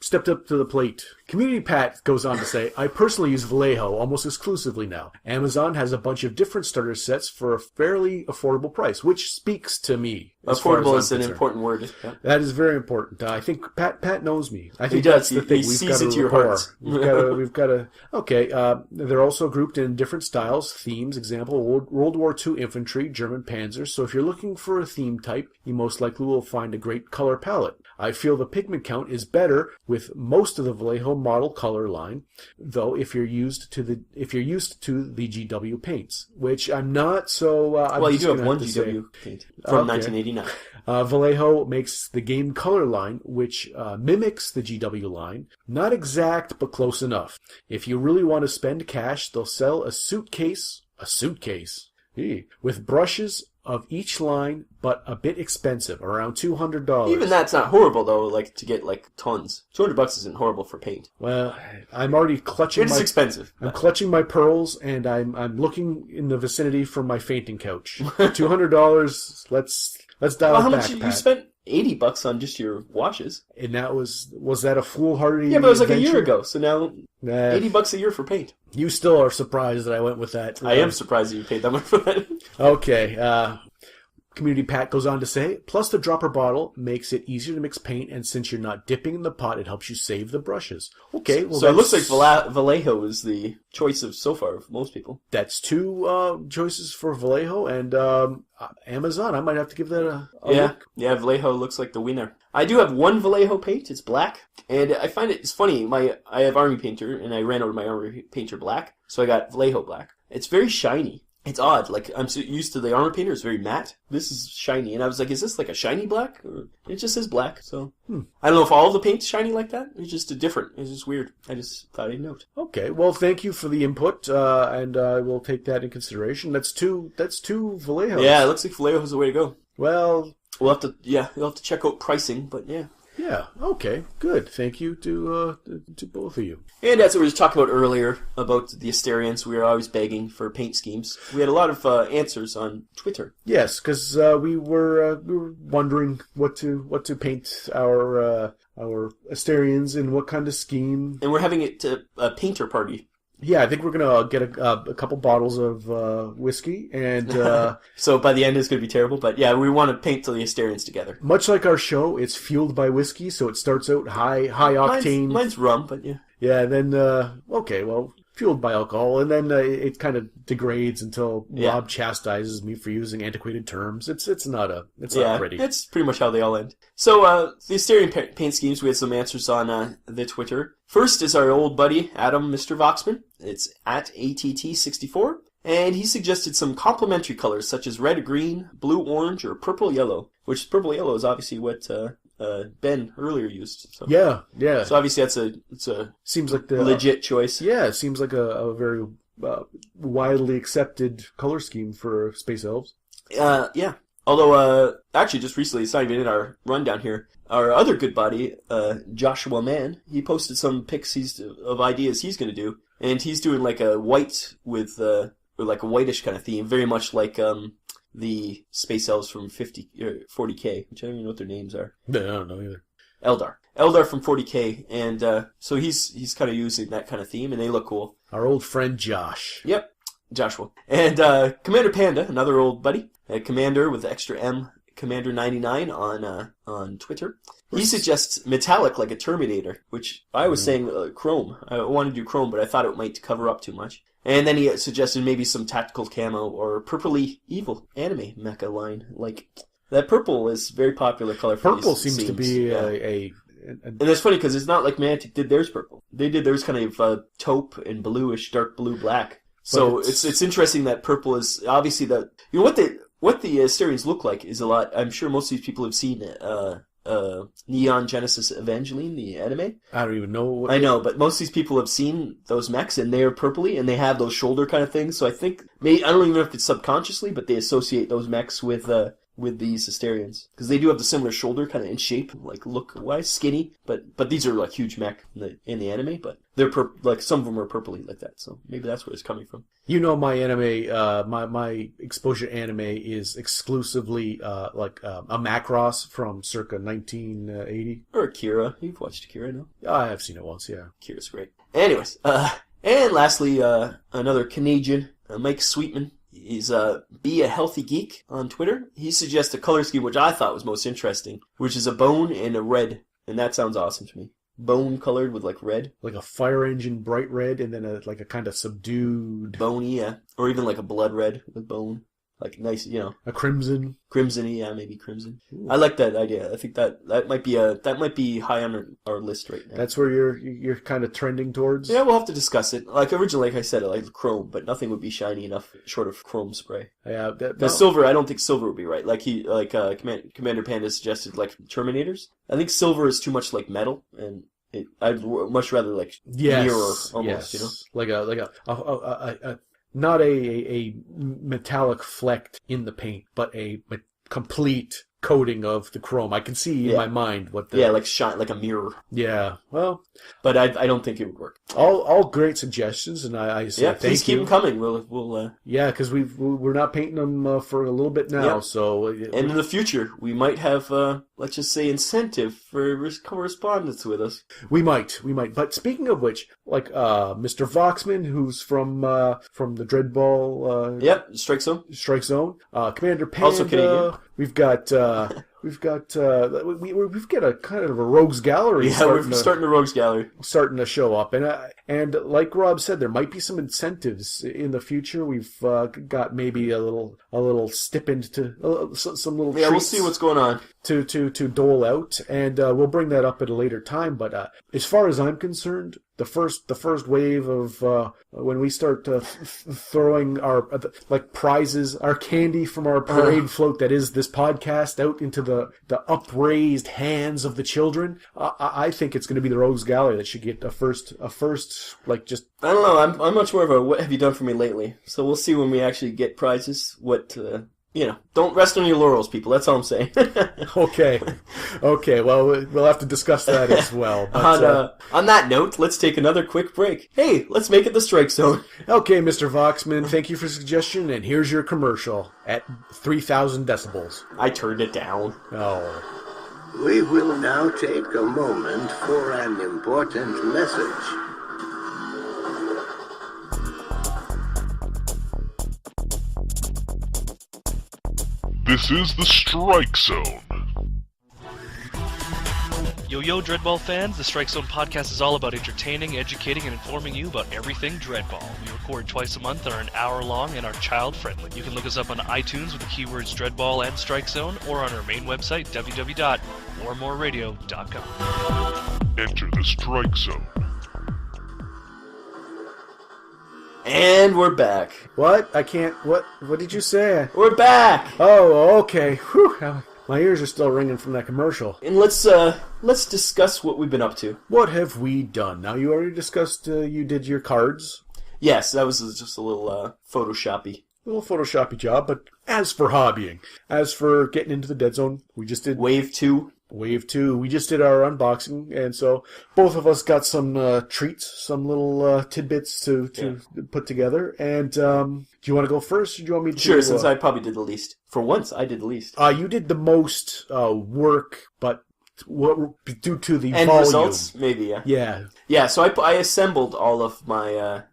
stepped up to the plate. Community Pat goes on to say, I personally use Vallejo almost exclusively now. Amazon has a bunch of different starter sets for a fairly affordable price, which speaks to me. Affordable is an important word. Yeah. That is very important. I think Pat knows me. I think he does. That's the thing. He sees into your heart. We've got to. Okay, they're also grouped in different styles, themes. Example: World War II infantry, German panzers. So if you're looking for a theme type, you most likely will find a great color palette. I feel the pigment count is better with most of the Vallejo model color line, though if you're used to the GW paints, which I'm not. So well, you do have one GW paint from 1989. Vallejo makes the game color line, which mimics the GW line. Not exact, but close enough. If you really want to spend cash, they'll sell a suitcase, with brushes of each line, but a bit expensive, around $200. Even that's not horrible, though, like, to get, like, tons. $200 isn't horrible for paint. Well, I'm already clutching It's expensive. I'm clutching my pearls, and I'm looking in the vicinity for my fainting couch. $200, let's dial it back, how much Pat. you spent? $80 on just your washes. And that was that a foolhardy Yeah, but it was like adventure? a year ago, so now $80 a year for paint. You still are surprised that I went with that. I am surprised that you paid that much for that. Okay, Community Pat goes on to say, plus the dropper bottle makes it easier to mix paint, and since you're not dipping in the pot, it helps you save the brushes. Okay, well, so it looks like Vallejo is the choice of so far for most people. That's two choices for Vallejo, and Amazon. I might have to give that a look. Yeah, Vallejo looks like the winner. I do have one Vallejo paint. It's black, and I find it's funny. I have Army Painter, and I ran out of my Army Painter black, so I got Vallejo black. It's very shiny. It's odd. Like, I'm so used to the Armor Painter. It's very matte. This is shiny. And I was like, is this like a shiny black? Or it just says black. So, I don't know if all of the paint's shiny like that. It's just It's just weird. I just thought I'd note. Okay. Well, thank you for the input, and I will take that in consideration. That's two Vallejos. Yeah, it looks like Vallejo's the way to go. Well, you'll have to check out pricing, but yeah. Yeah, okay, good. Thank you to both of you. And as we were talking about earlier, about the Asterians, we were always begging for paint schemes. We had a lot of answers on Twitter. Yes, because we were wondering what to paint our Asterians in what kind of scheme. And we're having a painter party. Yeah, I think we're going to get a couple bottles of whiskey, and... so by the end it's going to be terrible, but yeah, we want to paint the Asterians together. Much like our show, it's fueled by whiskey, so it starts out high octane. Mine's rum, but yeah. Yeah, and then, fueled by alcohol, and then it kind of degrades until Rob chastises me for using antiquated terms. It's not pretty. It's pretty much how they all end. So the Asterian paint schemes, we had some answers on the Twitter. First is our old buddy Adam, Mr. Voxman. It's at ATT64, and he suggested some complementary colors such as red, green, blue, orange, or purple, yellow. Which purple, yellow is obviously what Ben earlier used. So. Yeah. So obviously it's a seems like the legit choice. Yeah, it seems like a very widely accepted color scheme for space elves. Yeah. Although actually just recently, it's not even in our rundown here. Our other good buddy, Joshua Mann, he posted some pics of ideas he's going to do, and he's doing like a white with like a whitish kind of theme, very much like the space elves from 40K, which I don't even know what their names are. No, I don't know either. Eldar from 40K, and so he's kind of using that kind of theme, and they look cool. Our old friend Josh. Yep, Joshua. And Commander Panda, another old buddy, Commander with the extra M, Commander 99 on Twitter. He suggests metallic like a Terminator, which I was saying chrome. I want to do chrome, but I thought it might cover up too much. And then he suggested maybe some tactical camo or purpley evil anime mecha line. Like, that purple is a very popular color for purple these seems scenes. to be and it's funny because it's not like Mantic did theirs purple. They did theirs kind of taupe and bluish, dark blue, black. So it's interesting that purple is obviously what the Asterians look like is a lot. I'm sure most of these people have seen Neon Genesis Evangelion, the anime. I don't even know. I know, but most of these people have seen those mechs, and they are purpley, and they have those shoulder kind of things. So I think I don't even know if it's subconsciously, but they associate those mechs with with these Asterians, because they do have the similar shoulder kind of in shape, like look-wise, skinny, but these are like huge mech in the anime, but they're like some of them are purpley like that, so maybe that's where it's coming from. You know, my anime, my exposure to anime is exclusively like a Macross from circa 1980. Or Akira. You've watched Akira, no? I have seen it once, yeah. Akira's great. Anyways, and lastly, another Canadian, Mike Sweetman. He's Be a Healthy Geek on Twitter. He suggests a color scheme which I thought was most interesting, which is a bone and a red, and that sounds awesome to me. Bone colored with like red. Like a fire engine bright red, and then like a kind of subdued... Bony, yeah. Or even like a blood red with bone. Like nice, you know. A crimson. Crimson-y, yeah, maybe crimson. Ooh. I like that idea. I think that might be high on our list right now. That's where you're kind of trending towards? Yeah, we'll have to discuss it. Like originally, like I said, I like chrome, but nothing would be shiny enough short of chrome spray. Yeah, silver, I don't think silver would be right. Like Commander Panda suggested, like Terminators. I think silver is too much like metal, and I'd much rather like mirror almost, you know, like a not a metallic fleck in the paint, but a complete coating of the chrome. I can see in my mind what the... Yeah, like shine, like a mirror. Yeah, well... But I don't think it would work. All great suggestions, and I say thank you. Please keep them coming. We'll Yeah, because we're not painting them for a little bit now, so... And in the future, we might have, let's just say, incentive for correspondence with us. We might. But speaking of which, like Mr. Voxman, who's from the Dreadball... Strike Zone. Commander Panda. Also Canadian. We've got a kind of a rogues gallery. Yeah, we're starting a rogues gallery. Starting to show up, and like Rob said, there might be some incentives in the future. We've got maybe a little stipend to some little treats. We'll see what's going on to dole out, and we'll bring that up at a later time. But as far as I'm concerned, the first wave of when we start throwing our like prizes, our candy from our parade float that is this podcast out into the upraised hands of the children, I think it's going to be the Rogues Gallery that should get a first like just... I don't know, I'm much more of a what have you done for me lately, so we'll see when we actually get prizes what don't rest on your laurels, people. That's all I'm saying. Okay. Well, we'll have to discuss that as well. But, on that note, let's take another quick break. Hey, let's make it the Strike Zone. Okay, Mr. Voxman, thank you for the suggestion, and here's your commercial at 3,000 decibels. I turned it down. Oh. We will now take a moment for an important message. This is the Strike Zone. Yo, Dreadball fans, the Strike Zone podcast is all about entertaining, educating, and informing you about everything Dreadball. We record twice a month, are an hour long, and are child-friendly. You can look us up on iTunes with the keywords Dreadball and Strike Zone, or on our main website, www.moremoreradio.com. Enter the Strike Zone. And we're back. What? I can't... What did you say? We're back! Oh, okay. Whew. My ears are still ringing from that commercial. And let's discuss what we've been up to. What have we done? Now, you already discussed you did your cards. Yes, that was just a little Photoshoppy. A little Photoshoppy job, but as for hobbying, as for getting into the Dead Zone, we just did... Wave 2. We just did our unboxing, and so both of us got some treats, some little tidbits to put together. And do you want to go first, or do you want me to? Sure, since I probably did the least. For once, I did the least. You did the most work, but due to the end volume. Results, maybe, yeah. Yeah, so I assembled all of my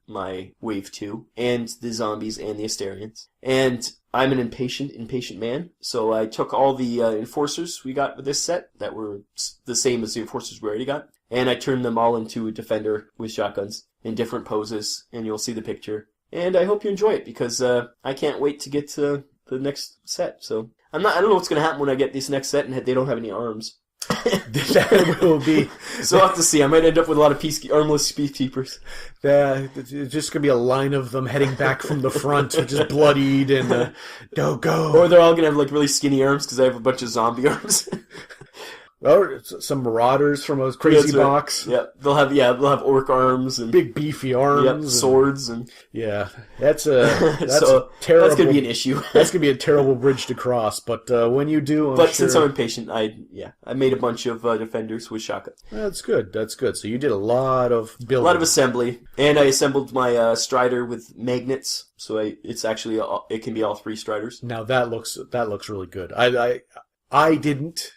Wave 2, and the zombies, and the Asterians. And I'm an impatient man, so I took all the enforcers we got with this set that were the same as the enforcers we already got, and I turned them all into a defender with shotguns in different poses, and you'll see the picture. And I hope you enjoy it, because I can't wait to get to the next set. So I don't know what's going to happen when I get this next set and they don't have any arms. That will be... So I'll have to see. I might end up with a lot of armless peacekeepers. It's just going to be a line of them heading back from the front, just bloodied and go. Or they're all going to have like really skinny arms because I have a bunch of zombie arms. Or some Marauders from a crazy box. Right. They'll have orc arms and big beefy arms, swords and that's so terrible. That's gonna be an issue. That's gonna be a terrible bridge to cross. But when you do, since I'm impatient, I made a bunch of defenders with shotguns. That's good. That's good. So you did a lot of building, a lot of assembly, and I assembled my Strider with magnets. So it can be all 3 Striders. Now that looks really good. I didn't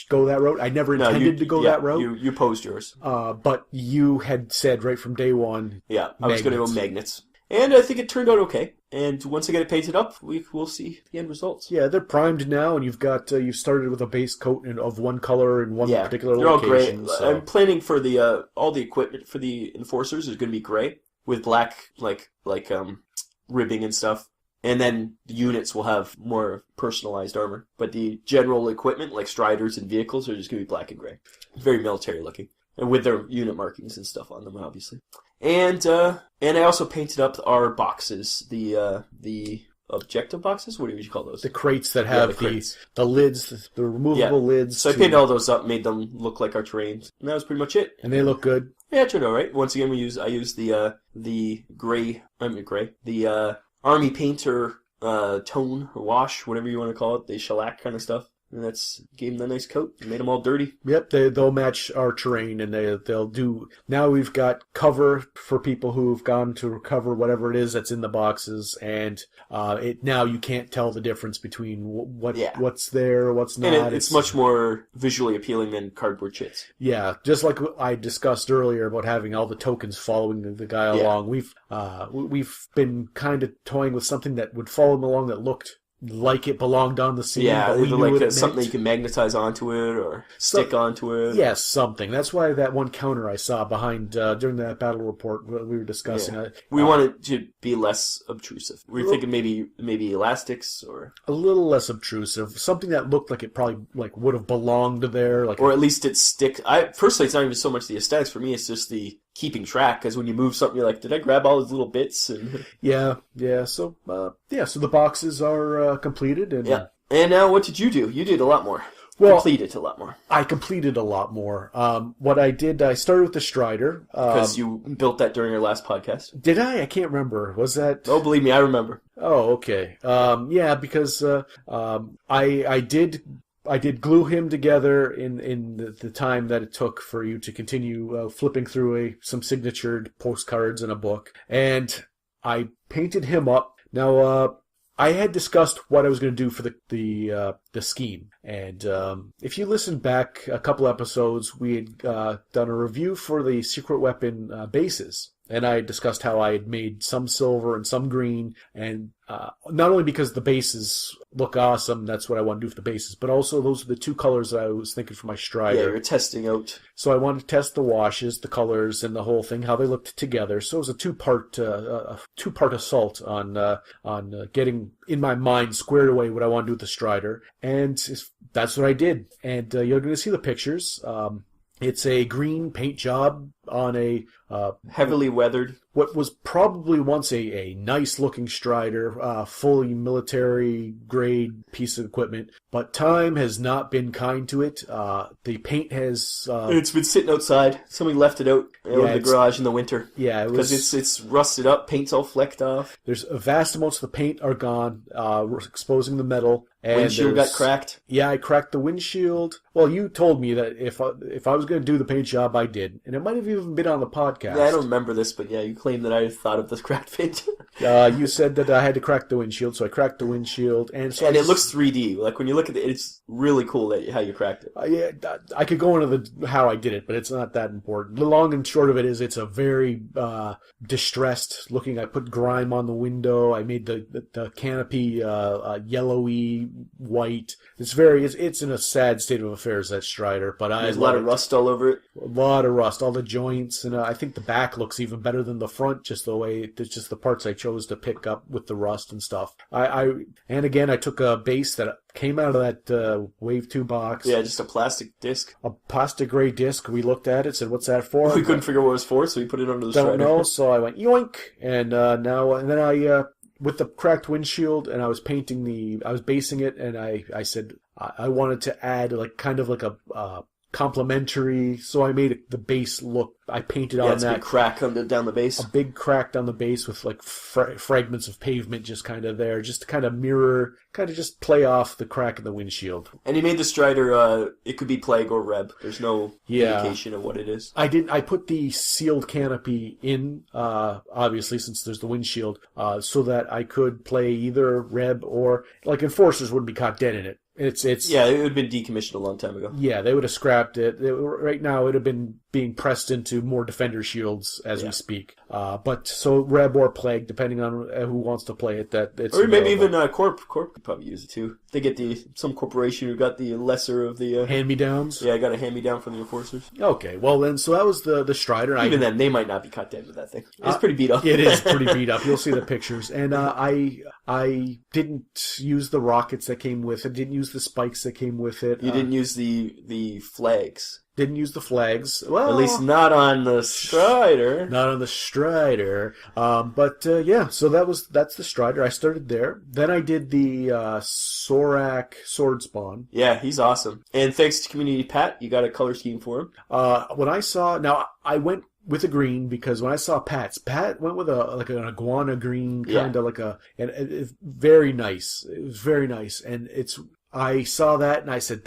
go that route. I never intended to go that route. You posed yours. But you had said right from day one. Yeah, I was going to go magnets. And I think it turned out okay. And once I get it painted up, we'll see the end results. Yeah, they're primed now, and you've got you've started with a base coat of one color in one particular they're location. All gray. So. I'm planning for the all the equipment for the enforcers is going to be gray with black like ribbing and stuff. And then the units will have more personalized armor. But the general equipment, like Striders and vehicles, are just going to be black and gray. Very military looking. And with their unit markings and stuff on them, obviously. And I also painted up our boxes. The objective boxes? What do you call those? The crates that have the lids, the removable lids. So I painted all those up, made them look like our terrains. And that was pretty much it. And they look good? Yeah, it turned out right. Once again, I used the Army painter tone or wash, whatever you want to call it, the shellac kind of stuff. And that's gave them a nice coat. Made them all dirty. Yep, they'll match our terrain, and they'll do. Now we've got cover for people who've gone to recover whatever it is that's in the boxes, and now you can't tell the difference between what's there, what's not. And it's much more visually appealing than cardboard chits. Yeah, just like I discussed earlier about having all the tokens following the guy along. We've been kind of toying with something that would follow him along that looked like it belonged on the scene. Yeah, but we either knew like something that you can magnetize onto it or stick onto it. Yes, something. That's why that one counter I saw behind during that battle report we were discussing. Yeah. We wanted to be less obtrusive. We were thinking maybe elastics or a little less obtrusive. Something that looked like it probably would have belonged there, or at least it stick. Personally, it's not even so much the aesthetics for me. It's just the keeping track, because when you move something, you're like, did I grab all those little bits? And yeah. So the boxes are completed, and And now, what did you do? You did a lot more. Well, completed a lot more. I completed a lot more. What I did, I started with the Strider. Because you built that during your last podcast. Did I? I can't remember. Was that? Oh, believe me, I remember. Oh, okay. Because I did glue him together in the time that it took for you to continue flipping through some signatured postcards in a book. And I painted him up. Now, I had discussed what I was going to do for the scheme. And if you listen back a couple episodes, we had done a review for the secret weapon bases. And I discussed how I had made some silver and some green, and not only because the bases look awesome, that's what I want to do for the bases, but also those are the 2 colors that I was thinking for my Strider. Yeah, you're testing out. So I wanted to test the washes, the colors, and the whole thing, how they looked together. So it was a two-part assault on getting in my mind squared away what I want to do with the Strider, and that's what I did. And you're going to see the pictures. It's a green paint job on a heavily weathered, what was probably once a nice-looking Strider, fully military-grade piece of equipment, but time has not been kind to it. The paint has... it's been sitting outside. Somebody left it out in the garage in the winter. Yeah, because it's rusted up, paint's all flecked off. There's vast amounts of the paint are gone, exposing the metal. And windshield got cracked. Yeah, I cracked the windshield. Well, you told me that if I was going to do the paint job, I did. And it might have even been on the podcast. Yeah, I don't remember this, but yeah, you claimed that I thought of this cracked paint. You said that I had to crack the windshield, so I cracked the windshield. And it looks 3D. Like, when you look at it, it's really cool how you cracked it. Yeah, I could go into how I did it, but it's not that important. The long and short of it is it's a very distressed looking. I put grime on the window. I made the canopy yellowy white. It's in a sad state of affairs, that Strider. But there's a lot of rust all over it. A lot of rust, all the joints, and I think the back looks even better than the front. Just the parts I chose to pick up with the rust and stuff. And again, I took a base that came out of that Wave 2 box. Yeah, just a plastic disc. A plastic gray disc. We looked at it, said, "What's that for?" We couldn't figure out what it was for, so we put it under the Strider. Don't know, so I went yoink, and then I with the cracked windshield, and I was basing it, and I said I wanted to add like kind of like a complementary, so I made the base look. I painted on it's that a big crack down the base. A big crack down the base with like fragments of pavement just kind of there, just to kind of mirror, kind of just play off the crack in the windshield. And you made the Strider. It could be Plague or Reb. There's no indication of what it is. I put the sealed canopy in, obviously since there's the windshield, so that I could play either Reb or like Enforcers wouldn't be caught dead in it. It's it would have been decommissioned a long time ago. Yeah, they would have scrapped it. Right now, it would have been being pressed into more Defender shields as we speak. But so Reb or Plague, depending on who wants to play it, or maybe even Corp. Corp could probably use it too. They get some corporation who got the lesser of the hand-me-downs. Yeah, I got a hand-me-down from the Enforcers. Okay, well then, so that was the Strider. Even then, they might not be caught dead with that thing. It's pretty beat up. It is pretty beat up. You'll see the pictures. And I didn't use the rockets that came with it. Didn't use the spikes that came with it. You didn't use the flags. Didn't use the flags. Well, at least not on the Strider. Not on the Strider. But so that's the Strider. I started there. Then I did the Sorak Sword Spawn. Yeah, he's awesome. And thanks to Community Pat, you got a color scheme for him. When I saw, now I went with a green because when I saw Pat went with an iguana green, kind of like very nice. It was very nice, and I saw that and I said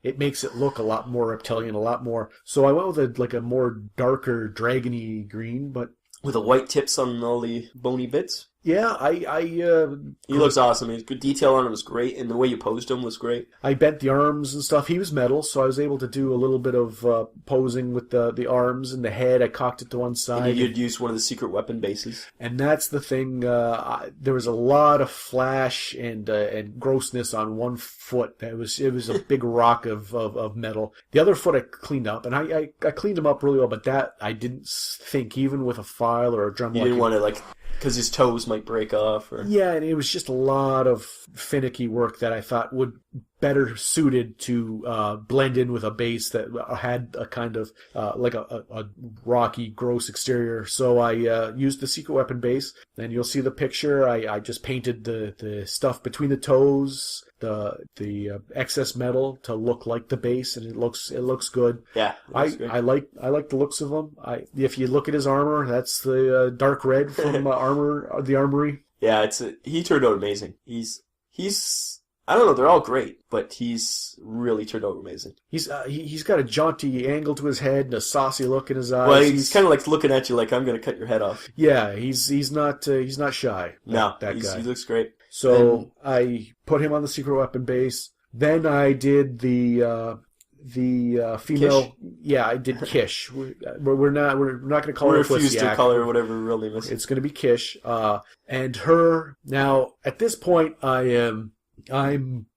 it makes it look a lot more reptilian, a lot more. So I went with a more darker dragony green, but with the white tips on all the bony bits. Yeah, he looks awesome. His good detail on him was great, and the way you posed him was great. I bent the arms and stuff. He was metal, so I was able to do a little bit of posing with the arms and the head. I cocked it to one side. And you'd use one of the secret weapon bases. And that's the thing. There was a lot of flash and grossness on one foot. It was a big rock of metal. The other foot I cleaned up, and I cleaned him up really well. But that I didn't think, even with a file or a drum. You didn't want to because his toes might break off. Yeah, and it was just a lot of finicky work that I thought would better suited to blend in with a base that had a kind of like a rocky, gross exterior. So I used the secret weapon base, and you'll see the picture. I just painted the stuff between the toes, the excess metal to look like the base, and it looks good. Yeah, I like the looks of him. If you look at his armor, that's the dark red from the armory. Yeah, he turned out amazing. He's I don't know, they're all great, but he's really turned out amazing. He's got a jaunty angle to his head and a saucy look in his eyes. Well, he's kind of like looking at you like I'm going to cut your head off. Yeah, he's not shy. No, that guy. He looks great. So I put him on the secret weapon base. Then I did the female. Kish? Yeah, I did Kish. We're not going to call her refuse to call her whatever her real name is. It's going to be Kish. And her now at this point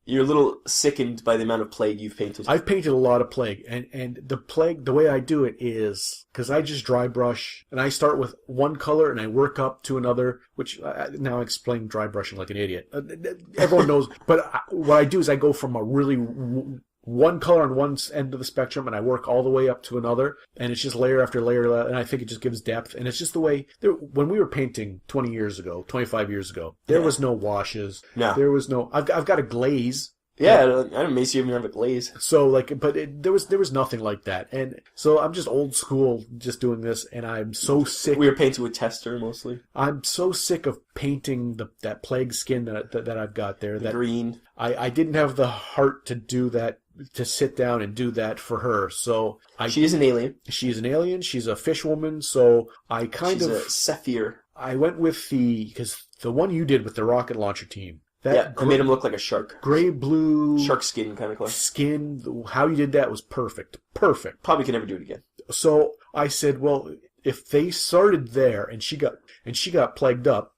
You're a little sickened by the amount of plague you've painted. I've painted a lot of plague, and the plague, the way I do it is because I just dry brush, and I start with one color and I work up to another. Which now I explain dry brushing like an idiot. Everyone knows, but what I do is I go from a really one color on one end of the spectrum, and I work all the way up to another, and it's just layer after layer, and I think it just gives depth, and it's just the way, when we were painting 20 years ago, 25 years ago, there was no washes, there was no, I've got a glaze. Yeah, I'm amazed you even have a glaze. So, there was nothing like that, and so I'm just old school, just doing this, and I'm so sick. We were painting with tester, mostly. I'm so sick of painting that plague skin that I've got there. The green. I didn't have the heart to do that, to sit down and do that for her. So she is an alien. She's an alien. She's a fish woman. So she's a Sephir. I went with because the one you did with the rocket launcher team. I made him look like a shark. Gray blue shark skin kind of color. Skin. How you did that was perfect. Perfect. Probably can never do it again. So I said, well, if they started there and she got plagued up,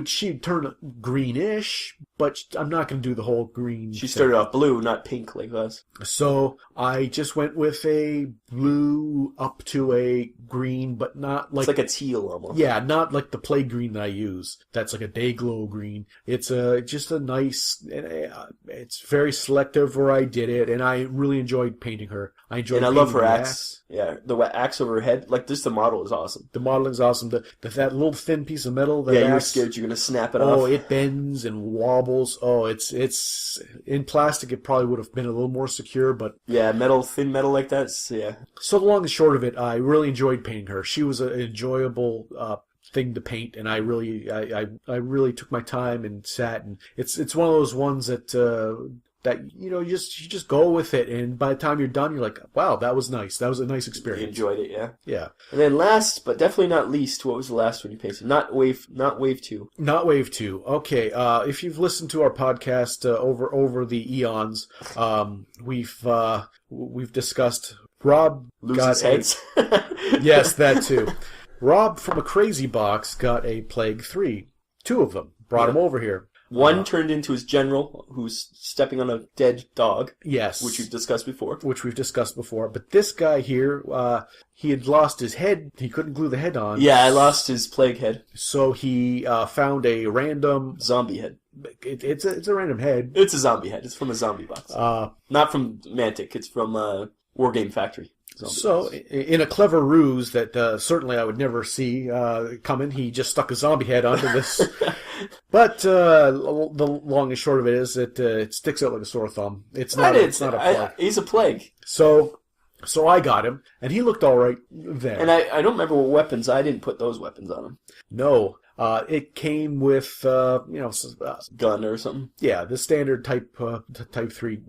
she'd turn greenish, but I'm not going to do the whole green. She started off blue, not pink like us. So I just went with a blue up to a green, but not like... It's like a teal almost. Yeah, not like the plague green that I use. That's like a day glow green. It's just a nice... It's very selective where I did it, and I really enjoyed painting her. I love her axe. Yeah, the axe over her head. Like, just the model is awesome. The modeling is awesome. That little thin piece of metal. You were scared afterwards you're going to snap it off. Oh, it bends and wobbles. Oh, it's in plastic. It probably would have been a little more secure, but yeah, thin metal like that. Yeah. So the long and short of it, I really enjoyed painting her. She was an enjoyable thing to paint, and I really took my time and sat. And it's one of those ones that you just go with it, and by the time you're done, you're like, wow, that was nice. That was a nice experience. You enjoyed it, yeah. Yeah. And then last, but definitely not least, what was the last one you painted? Not Wave 2. Not Wave 2. Okay. If you've listened to our podcast over the eons, we've discussed Rob Loses heads. Yes, that too. Rob from a crazy box got a Plague 3. 2 of them. Brought them over here. One turned into his general, who's stepping on a dead dog. Yes. Which we've discussed before. But this guy here, he had lost his head. He couldn't glue the head on. Yeah, I lost his plague head. So he found a random... zombie head. It's a random head. It's a zombie head. It's from a zombie box. Not from Mantic. It's from Wargame Factory. So, in a clever ruse that certainly I would never see coming, he just stuck a zombie head onto this. But the long and short of it is that it sticks out like a sore thumb. It's not a plague. He's a plague. So I got him, and he looked all right then. And I don't remember what weapons. I didn't put those weapons on him. No. It came with, gun or something. Yeah, the standard Type 3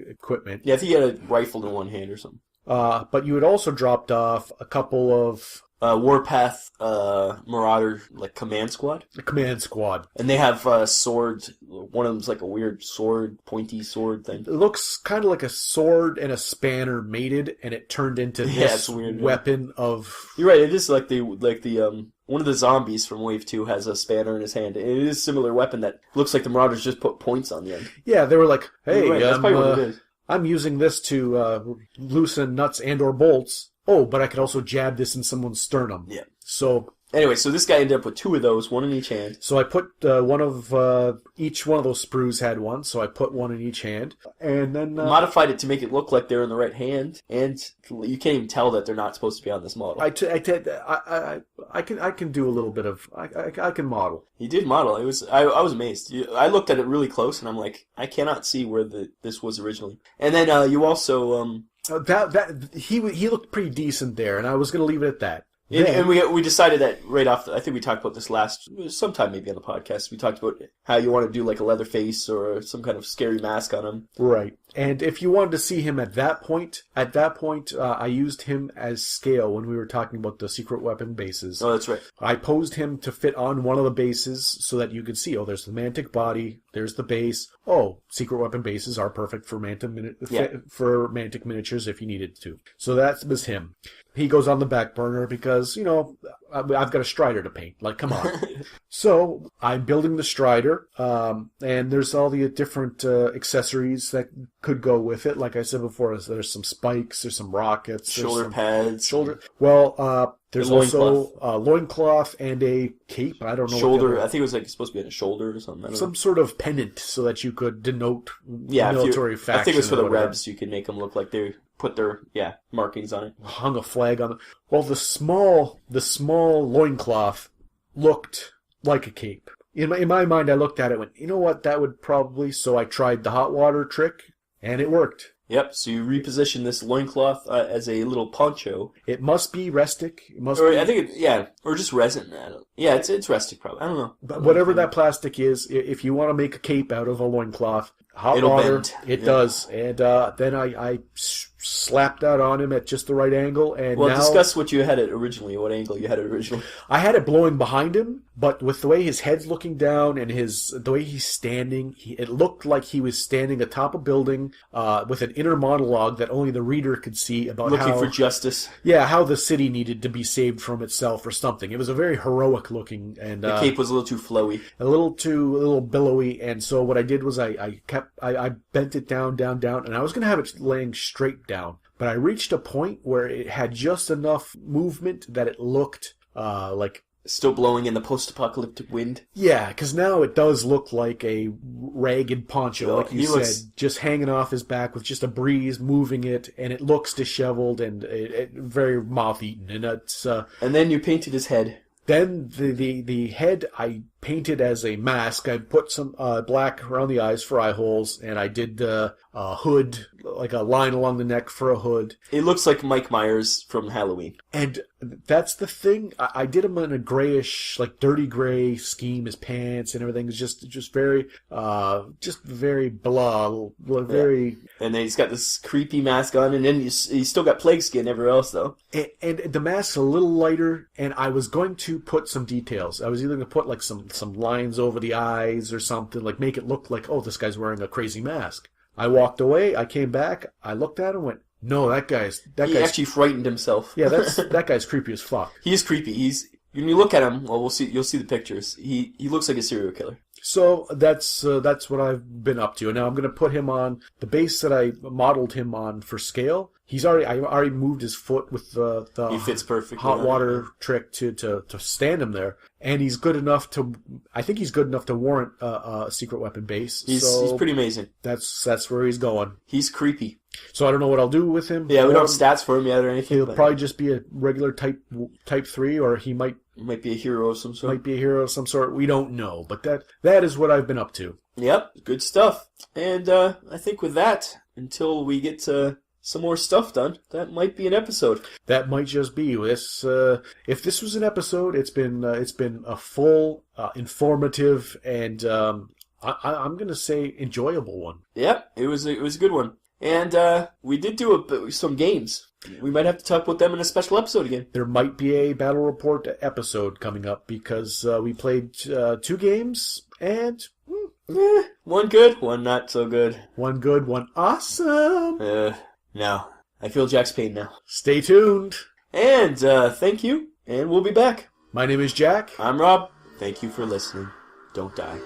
equipment. Yeah, I think he had a rifle in one hand or something. But you had also dropped off a couple of... Warpath Marauder, command squad. The command squad. And they have swords. One of them's like a weird sword, pointy sword thing. It looks kind of like a sword and a spanner mated, and it turned into this weird weapon of... You're right, it is like the one of the zombies from Wave 2 has a spanner in his hand. It is a similar weapon that looks like the Marauders just put points on the end. Yeah, they were like, hey, right, that's probably what it is. I'm using this to loosen nuts and or bolts. Oh, but I could also jab this in someone's sternum. Yeah. So... Anyway, so this guy ended up with 2 of those, one in each hand. So I put each one of those sprues had one, so I put one in each hand. And then... modified it to make it look like they're in the right hand, and you can't even tell that they're not supposed to be on this model. I can do a little bit of... I can model. He did model. I was amazed. I looked at it really close, and I'm like, I cannot see where this was originally. And then you also... he looked pretty decent there, and I was going to leave it at that. And we decided that right off. I think we talked about this sometime maybe on the podcast. We talked about how you want to do like a leather face or some kind of scary mask on him. Right. And if you wanted to see him at that point, I used him as scale when we were talking about the secret weapon bases. Oh, that's right. I posed him to fit on one of the bases so that you could see, oh, there's the Mantic body, there's the base. Oh, secret weapon bases are perfect for Mantic miniatures if you needed to. So that was him. He goes on the back burner because, I've got a Strider to paint. Like, come on. So I'm building the Strider, and there's all the different accessories that could go with it. Like I said before, there's some spikes, there's some rockets, shoulder pads. There's also a loincloth and a cape. I don't know. Shoulder. I think it was supposed to be on a shoulder or something. Some sort of pennant so that you could denote military faction. I think it was for the Rebs. You could make them look like they put their markings on it. Hung a flag on it. Well, the small loincloth looked like a cape. In my mind, I looked at it and went, you know what, that would probably... So I tried the hot water trick, and it worked. Yep, so you reposition this loincloth as a little poncho. It must be Restic. I think or just resin. It's Restic probably. I don't know. But whatever that plastic is, if you want to make a cape out of a loincloth, It'll water, bend. It does. And then I slapped that on him at just the right angle. And now, discuss what you had it originally, what angle you had it originally. I had it blowing behind him, but with the way his head's looking down and the way he's standing, it looked like he was standing atop a building with an inner monologue that only the reader could see about looking for justice. Yeah, how the city needed to be saved from itself or something. It was a very heroic looking, and the cape was a little too flowy, a little billowy. And so what I did was I bent it down, and I was going to have it laying straight down. But I reached a point where it had just enough movement that it looked like... Still blowing in the post-apocalyptic wind? Yeah, because now it does look like a ragged poncho, like you said, just hanging off his back with just a breeze moving it, and it looks disheveled and very moth-eaten. And it's, and then you painted his head. Then the head, I painted as a mask. I put some black around the eyes for eye holes, and I did the hood, like a line along the neck for a hood. It looks like Mike Myers from Halloween. And that's the thing. I did him in a grayish, like dirty gray scheme. His pants and everything is just very blah, very. Yeah. And then he's got this creepy mask on, and then he's still got plague skin everywhere else, though. And the mask's a little lighter, and I was going to put some details. I was either going to put like some lines over the eyes or something, like make it look like, oh, this guy's wearing a crazy mask. I walked away. I came back. I looked at him and went, no, that guy's... He actually frightened himself. Yeah, that guy's creepy as fuck. He is creepy. When you look at him, well, you'll see the pictures. He looks like a serial killer. So that's what I've been up to. And now I'm going to put him on the base that I modeled him on for scale. I already moved his foot with the he fits perfectly hot water trick to stand him there. And he's good enough I think he's good enough to warrant a secret weapon base. He's pretty amazing. That's where he's going. He's creepy. So I don't know what I'll do with him. Yeah, we don't have stats for him yet or anything. He'll probably just be a regular type 3, or he might be a hero of some sort. Might be a hero of some sort. We don't know, but that is what I've been up to. Yep, good stuff. And I think with that, until we get some more stuff done, that might be an episode. That might just be this. If this was an episode, it's been a full, informative, and I'm gonna say enjoyable one. Yep, it was a good one. And we did do some games. We might have to talk about them in a special episode again. There might be a Battle Report episode coming up because we played 2 games, and one good, one not so good. One good, one awesome. No. I feel Jack's pain now. Stay tuned. And thank you, and we'll be back. My name is Jack. I'm Rob. Thank you for listening. Don't die.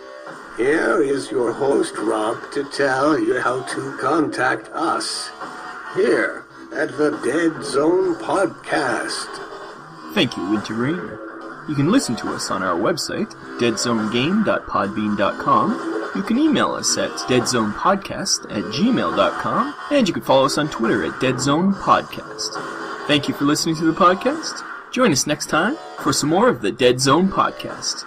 Here is your host, Rob, to tell you how to contact us here at the Deadzone Podcast. Thank you, Wintergreen. You can listen to us on our website, deadzonegame.podbean.com. You can email us at deadzonepodcast@gmail.com, and you can follow us on Twitter at deadzonepodcast. Thank you for listening to the podcast. Join us next time for some more of the Deadzone Podcast.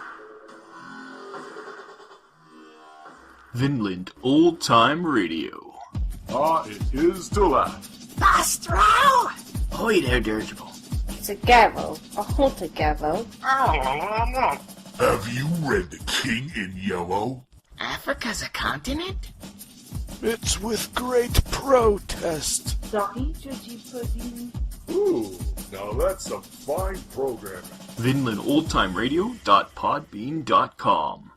Vinland Old Time Radio. It is to laugh. Bastro! Ahoy there, Dirigible. It's a gavel, a haunted gavel. Have you read The King in Yellow? Africa's a continent? It's with great protest. Ooh, now that's some fine programming. VinlandOldTimeRadio.podbean.com